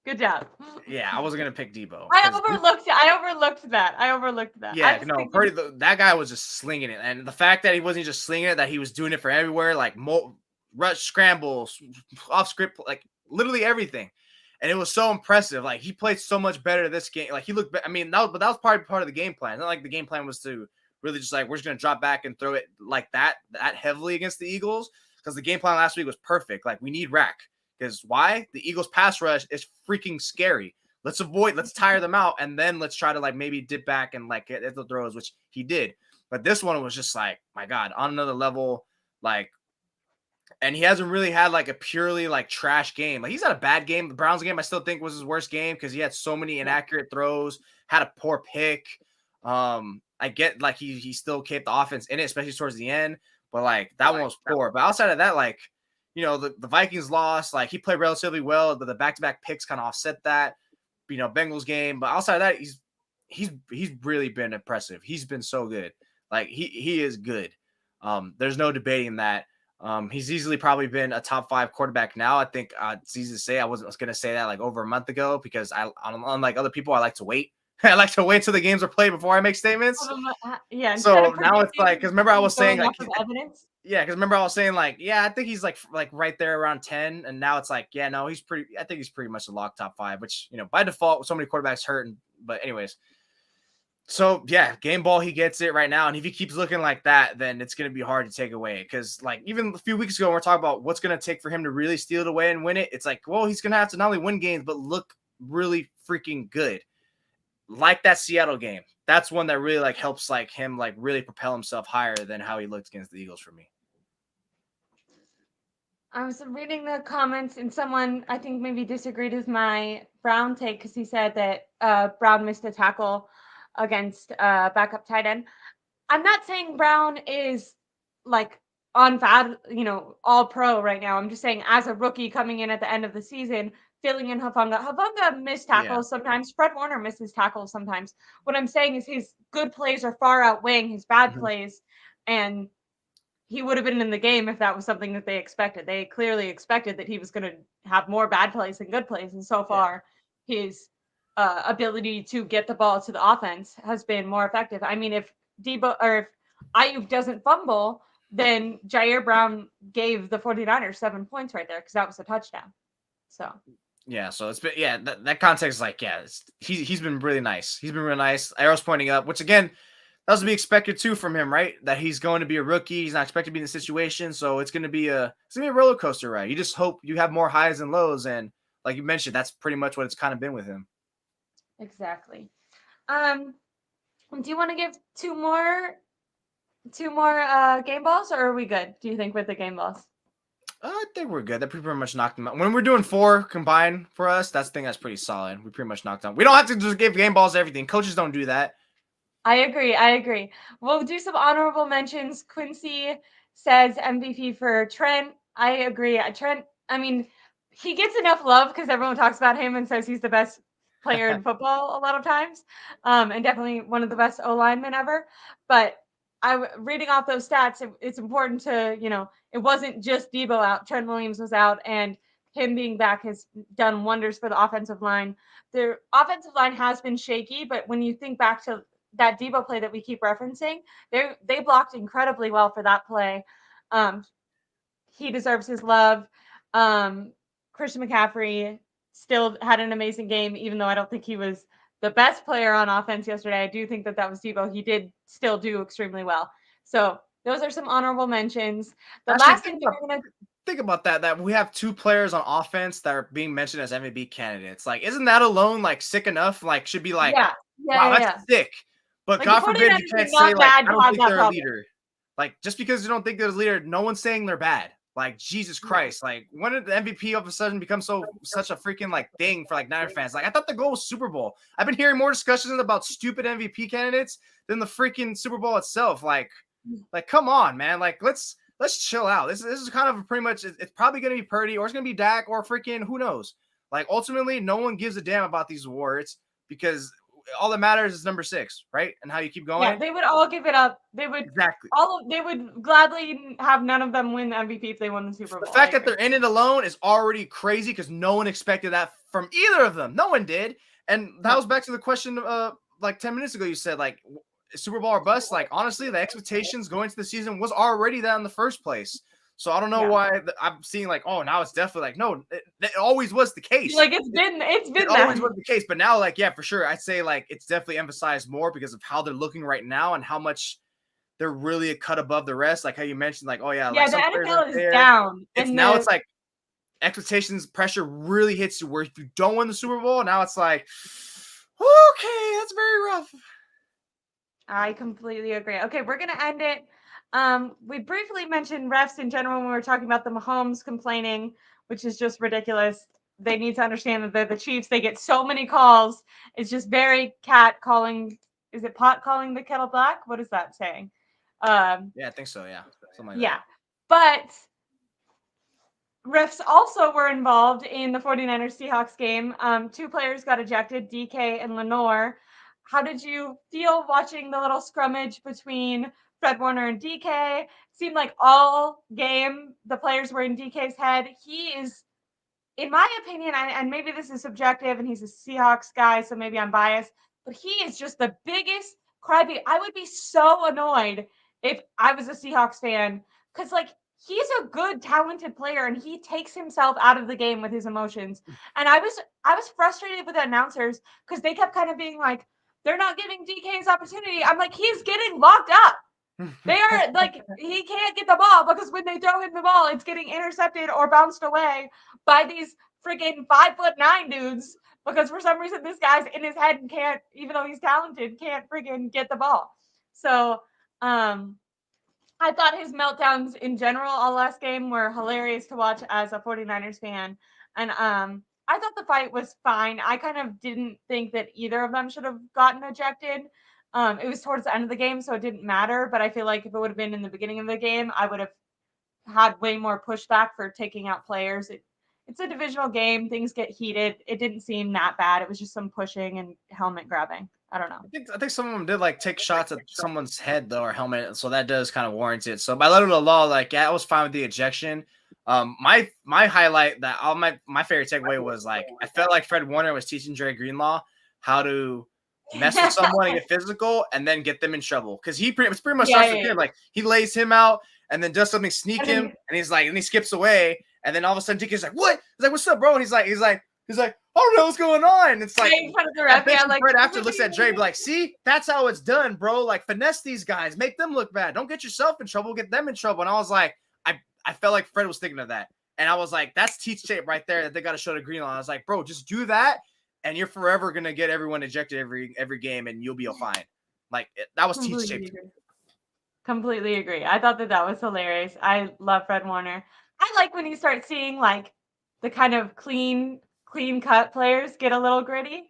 Speaker 1: good job.
Speaker 2: Yeah, I wasn't gonna pick Deebo.
Speaker 1: I overlooked that.
Speaker 2: Yeah, no, Purdy, that guy was just slinging it, and the fact that he wasn't just slinging it, that he was doing it for everywhere, like rush, scrambles, off script, like literally everything, and it was so impressive. Like, he played so much better this game. Like, he looked. I mean, that was probably part of the game plan. It's not like the game plan was to really just like, we're just gonna drop back and throw it like that heavily against the Eagles, because the game plan last week was perfect. Like, we need rack. Because why? The Eagles pass rush is freaking scary. Let's tire them out, and then let's try to like maybe dip back and like get the throws, which he did. But this one was just like, my God, on another level. Like, and he hasn't really had like a purely like trash game. Like, he's had a bad game. The Browns game I still think was his worst game, because he had so many inaccurate throws, had a poor pick. I get like he still kept the offense in it, especially towards the end. but like that one was poor. But outside of that, like, the Vikings lost. Like he played relatively well, but the back-to-back picks kind of offset that. Bengals game. But outside of that, he's really been impressive. He's been so good. Like he is good. There's no debating that. He's easily probably been a top 5 quarterback now. I think it's easy to say. I was going to say that like over a month ago because unlike other people, I like to wait. I like to wait till the games are played before I make statements.
Speaker 1: Yeah.
Speaker 2: So now it's like, because remember I was saying like,
Speaker 1: evidence.
Speaker 2: Yeah, because remember I was saying like, yeah, I think he's like right there around 10, and now it's like, yeah, no, I think he's pretty much a lock top 5, which by default, so many quarterbacks hurt. But anyways, so yeah, game ball, he gets it right now, and if he keeps looking like that, then it's gonna be hard to take away. Because like even a few weeks ago, when we're talking about what's gonna take for him to really steal it away and win it, it's like, well, he's gonna have to not only win games but look really freaking good. Like that Seattle game, that's one that really like helps like him like really propel himself higher than how he looked against the Eagles for me.
Speaker 1: I was reading the comments, and someone I think maybe disagreed with my Brown take because he said that Brown missed a tackle against backup tight end. I'm not saying Brown is like on bad, all pro right now. I'm just saying as a rookie coming in at the end of the season, filling in Hufanga. Hufanga missed tackles sometimes. Fred Warner misses tackles sometimes. What I'm saying is his good plays are far outweighing his bad plays, and he would have been in the game if that was something that they expected. They clearly expected that he was going to have more bad plays than good plays, and so far, his ability to get the ball to the offense has been more effective. I mean, if Ayuk doesn't fumble, then Jair Brown gave the 49ers 7 points right there because that was a touchdown. So
Speaker 2: yeah, so it's been that context is like he's been really nice. He's been really nice. Arrow's pointing up, which again, that was to be expected too from him, right? That he's going to be a rookie. He's not expected to be in the situation, so it's going to be a roller coaster ride. You just hope you have more highs and lows, and like you mentioned, that's pretty much what it's kind of been with him.
Speaker 1: Exactly. Do you want to give two more game balls, or are we good? Do you think with the game balls?
Speaker 2: I think we're good. That pretty much knocked them out. When we're doing 4 combined for us, that's pretty solid. We pretty much knocked them. We don't have to just give game balls to everything. Coaches don't do that.
Speaker 1: I agree. We'll do some honorable mentions. Quincy says MVP for Trent. I agree. Trent, I mean, he gets enough love because everyone talks about him and says he's the best player in football a lot of times, and definitely one of the best O-linemen ever. But reading off those stats, it's important to, it wasn't just Deebo out. Trent Williams was out, and him being back has done wonders for the offensive line. The offensive line has been shaky, but when you think back to that Deebo play that we keep referencing, they blocked incredibly well for that play. He deserves his love. Christian McCaffrey still had an amazing game, even though I don't think he was the best player on offense yesterday. I do think that was Deebo. He did still do extremely well. So those are some honorable mentions. The
Speaker 2: Actually,
Speaker 1: last thing
Speaker 2: think about that we have 2 players on offense that are being mentioned as MVP candidates. Like, isn't that alone like sick enough? Like, should be like, wow, that's sick. But like, God forbid you can't say like, I don't think they're a leader. Like, just because you don't think they're a leader, no one's saying they're bad. Like, Jesus Christ. Like, when did the MVP all of a sudden become such a freaking like thing for like Niner fans? Like, I thought the goal was Super Bowl. I've been hearing more discussions about stupid MVP candidates than the freaking Super Bowl itself. Like come on, man. Like, let's chill out. This is kind of pretty much, it's probably going to be Purdy, or it's going to be Dak, or freaking who knows. Like, ultimately, no one gives a damn about these awards because all that matters is number 6, right? And how you keep going.
Speaker 1: Yeah, they would all give it up. They would they would gladly have none of them win the MVP if they won the Super Bowl.
Speaker 2: The fact that they're in it alone is already crazy because no one expected that from either of them. No one did. And that was back to the question like 10 minutes ago. You said like Super Bowl or bust. Like, honestly, the expectations going into the season was already that in the first place. So I don't know why I'm seeing like, oh, now it's definitely like, no, it always was the case.
Speaker 1: Like, it's been
Speaker 2: always was the case. But now, like, yeah, for sure, I'd say like it's definitely emphasized more because of how they're looking right now and how much they're really a cut above the rest. Like how you mentioned, like, oh yeah, like
Speaker 1: the NFL is down.
Speaker 2: It's now it's like expectations pressure really hits you where if you don't win the Super Bowl, now it's like, okay, that's very rough.
Speaker 1: I completely agree. Okay, we're gonna end it. We briefly mentioned refs in general when we were talking about the Mahomes complaining, which is just ridiculous. They need to understand that they're the Chiefs. They get so many calls. It's just very cat calling. Is it pot calling the kettle black? What is that saying?
Speaker 2: Yeah, I think so. Yeah, something like
Speaker 1: Yeah,
Speaker 2: that.
Speaker 1: but refs also were involved in the 49ers Seahawks game. 2 players got ejected, DK and Lenore. How did you feel watching the little scrummage between Fred Warner and DK? Seemed like all game the players were in DK's head. He is, in my opinion, and maybe this is subjective and he's a Seahawks guy, so maybe I'm biased, but he is just the biggest crybaby. I would be so annoyed if I was a Seahawks fan because, like, he's a good, talented player and he takes himself out of the game with his emotions. And I was frustrated with the announcers because they kept kind of being like, they're not giving DK his opportunity. I'm like, he's getting locked up. They are like, he can't get the ball because when they throw him the ball, it's getting intercepted or bounced away by these freaking 5'9" dudes. Because for some reason, this guy's in his head and can't, even though he's talented, can't freaking get the ball. So, I thought his meltdowns in general all last game were hilarious to watch as a 49ers fan. And I thought the fight was fine. I kind of didn't think that either of them should have gotten ejected. It was towards the end of the game, so it didn't matter. But I feel like if it would have been in the beginning of the game, I would have had way more pushback for taking out players. It's a divisional game. Things get heated. It didn't seem that bad. It was just some pushing and helmet grabbing. I don't know.
Speaker 2: I think some of them did like take shots at someone's head though or helmet, so that does kind of warrant it. So by letter of the law, like yeah, I was fine with the ejection. My highlight that all my favorite takeaway was like I felt like Fred Warner was teaching Dre Greenlaw how to mess with someone and get physical and then get them in trouble because it's pretty much starts with him. Like he lays him out and then does something, sneak him, and he skips away, and then all of a sudden DK's like, "What?" He's like, "What's up, bro?" And he's like, I don't know what's going on. It's like,
Speaker 1: in front of the ref,
Speaker 2: like Fred after looks at Dre, like, see, that's how it's done, bro. Like, finesse these guys, make them look bad. Don't get yourself in trouble, get them in trouble. And I was like, I felt like Fred was thinking of that. And I was like, that's teach tape right there that they got to show to Greenlaw. I was like, bro, just do that, and you're forever going to get everyone ejected every game, and you'll be fine. Like, that was teach tape.
Speaker 1: Completely agree. I thought that was hilarious. I love Fred Warner. I like when you start seeing, like, the kind of clean cut players get a little gritty.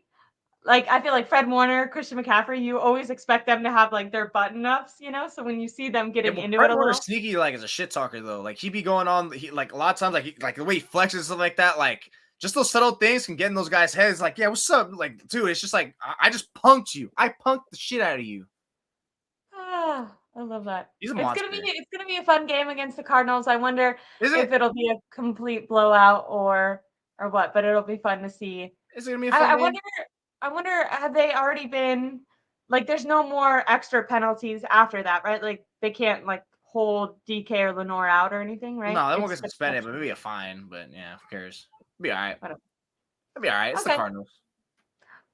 Speaker 1: Like, I feel like Fred Warner, Christian McCaffrey, you always expect them to have, like, their button-ups, you know? So when you see them getting into
Speaker 2: Fred
Speaker 1: it a
Speaker 2: Warner's
Speaker 1: little.
Speaker 2: sneaky, like, as a shit talker, though. Like, he be going on, like, a lot of times, like the way he flexes and stuff like that, like, just those subtle things can get in those guys' heads. Like, yeah, what's up? Like, dude, it's just like, I just punked you. I punked the shit out of you.
Speaker 1: Ah, I love that.
Speaker 2: He's a monster.
Speaker 1: It's gonna be a fun game against the Cardinals. I wonder
Speaker 2: if
Speaker 1: it'll be a complete blowout or what, but it'll be fun to see.
Speaker 2: Is it gonna be a fun game?
Speaker 1: I wonder, have they already been, like, there's no more extra penalties after that, right? Like, they can't, like, hold DK or Lenore out or anything, right?
Speaker 2: No, they won't get suspended, but maybe a fine. But yeah, who cares? It'll be all right. It'll be all right. It's the Cardinals.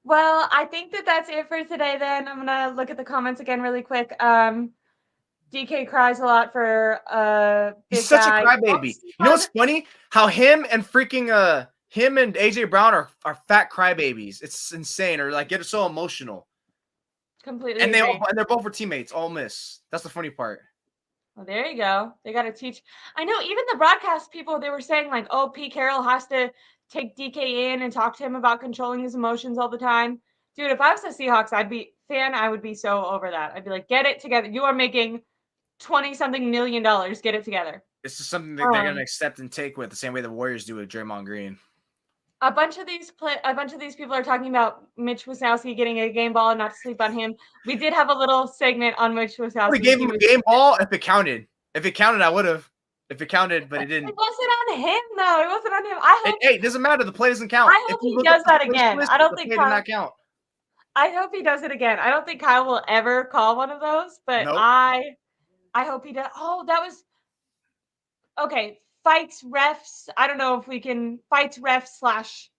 Speaker 1: Well, I think that's it for today then. I'm going to look at the comments again really quick. DK cries a lot for
Speaker 2: he's such a crybaby. You know what's funny? How him and AJ Brown are fat crybabies. It's insane, or like get so emotional.
Speaker 1: Completely.
Speaker 2: And they're both for teammates. All miss. That's the funny part.
Speaker 1: Well, there you go. They got to teach. I know even the broadcast people, they were saying like, oh, Pete Carroll has to take DK in and talk to him about controlling his emotions all the time. Dude, if I was the Seahawks, I would be so over that. I'd be like, get it together. You are making $20-something million. Get it together.
Speaker 2: It's just something that they're gonna accept and take with the same way the Warriors do with Draymond Green.
Speaker 1: A bunch of these people are talking about Mitch Wisnowski getting a game ball and not to sleep on him. We did have a little segment on Mitch Wisnowski.
Speaker 2: We gave him a game ball if it counted. If it counted, I would have. If it counted, but it didn't.
Speaker 1: It wasn't on him, though. It wasn't on him. I hope.
Speaker 2: Hey, it doesn't matter. The play doesn't count.
Speaker 1: I hope he does that again. I don't think
Speaker 2: Kyle did not count.
Speaker 1: I hope he does it again. I don't think Kyle will ever call one of those, but nope. I hope he does. Oh, that was okay. Fights refs. I don't know if we can fights refs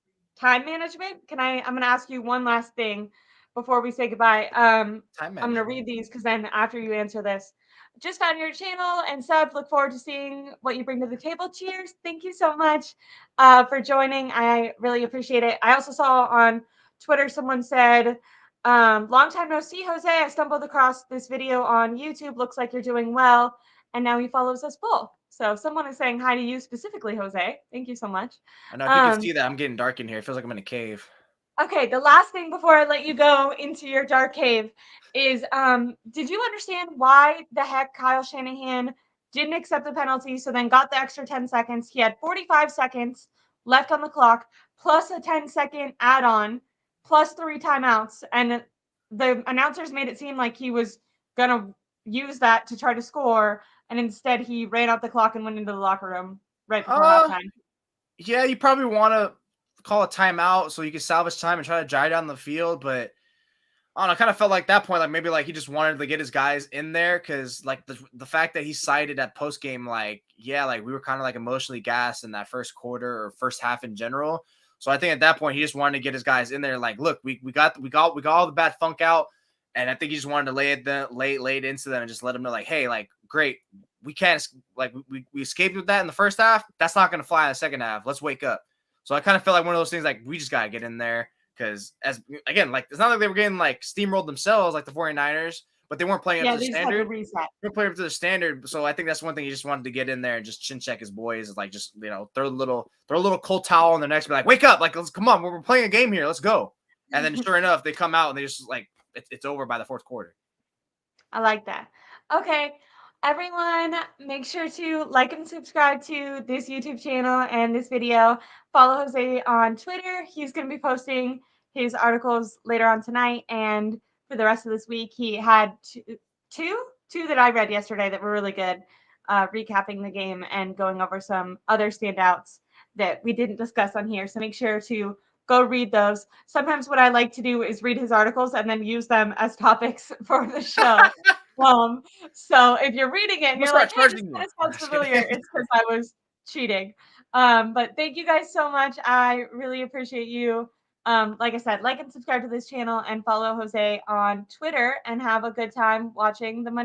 Speaker 1: / time management. I'm going to ask you one last thing before we say goodbye. I'm going to read these because then after you answer this, just found your channel and sub. Look forward to seeing what you bring to the table. Cheers. Thank you so much for joining. I really appreciate it. I also saw on Twitter, someone said, long time no see, Jose. I stumbled across this video on YouTube. Looks like you're doing well. And now he follows us both. So someone is saying hi to you specifically, Jose. Thank you so much.
Speaker 2: I know if you can see that, I'm getting dark in here. It feels like I'm in a cave.
Speaker 1: Okay, the last thing before I let you go into your dark cave is did you understand why the heck Kyle Shanahan didn't accept the penalty, so then got the extra 10 seconds? He had 45 seconds left on the clock, plus a 10-second add-on, plus 3 timeouts, and the announcers made it seem like he was gonna use that to try to score, and instead he ran out the clock and went into the locker room right before
Speaker 2: Uh,
Speaker 1: halftime.
Speaker 2: yeah, you probably want to call a timeout so you can salvage time and try to drive down the field, but I don't know. I kind of felt like that point, like maybe like he just wanted to get his guys in there because like the fact that he cited at post game, like yeah, like we were kind of like emotionally gassed in that first quarter or first half in general. So I think at that point he just wanted to get his guys in there. Like, look, we got all the bad funk out, and I think he just wanted to lay it into them and just let them know like, hey, like great, we can't like we escaped with that in the first half. That's not gonna fly in the second half. Let's wake up. So I kind of felt like one of those things like we just gotta get in there. Because as again, like it's not like they were getting like steamrolled themselves like the 49ers, but they weren't playing up
Speaker 1: Yeah,
Speaker 2: to the
Speaker 1: they just had to
Speaker 2: standard.
Speaker 1: reset.
Speaker 2: They were playing up to the standard. So I think that's one thing he just wanted to get in there and just chin check his boys, like just throw a little cold towel on their necks, be like, wake up, like let's come on, we're playing a game here, let's go. And then sure enough, they come out and they just like it's over by the fourth quarter.
Speaker 1: I like that. Okay. Everyone, make sure to like and subscribe to this YouTube channel and this video. Follow Jose on Twitter. He's going to be posting his articles later on tonight. And for the rest of this week, he had two that I read yesterday that were really good, recapping the game and going over some other standouts that we didn't discuss on here. So make sure to go read those. Sometimes what I like to do is read his articles and then use them as topics for the show. Um, so if you're reading it
Speaker 2: I'm
Speaker 1: and
Speaker 2: gonna
Speaker 1: you're like,
Speaker 2: start
Speaker 1: hey, this
Speaker 2: charging you.
Speaker 1: kind of sounds
Speaker 2: Just
Speaker 1: familiar,
Speaker 2: kidding.
Speaker 1: it's because I was cheating. But thank you guys so much. I really appreciate you. Like I said, like and subscribe to this channel and follow Jose on Twitter and have a good time watching the Monday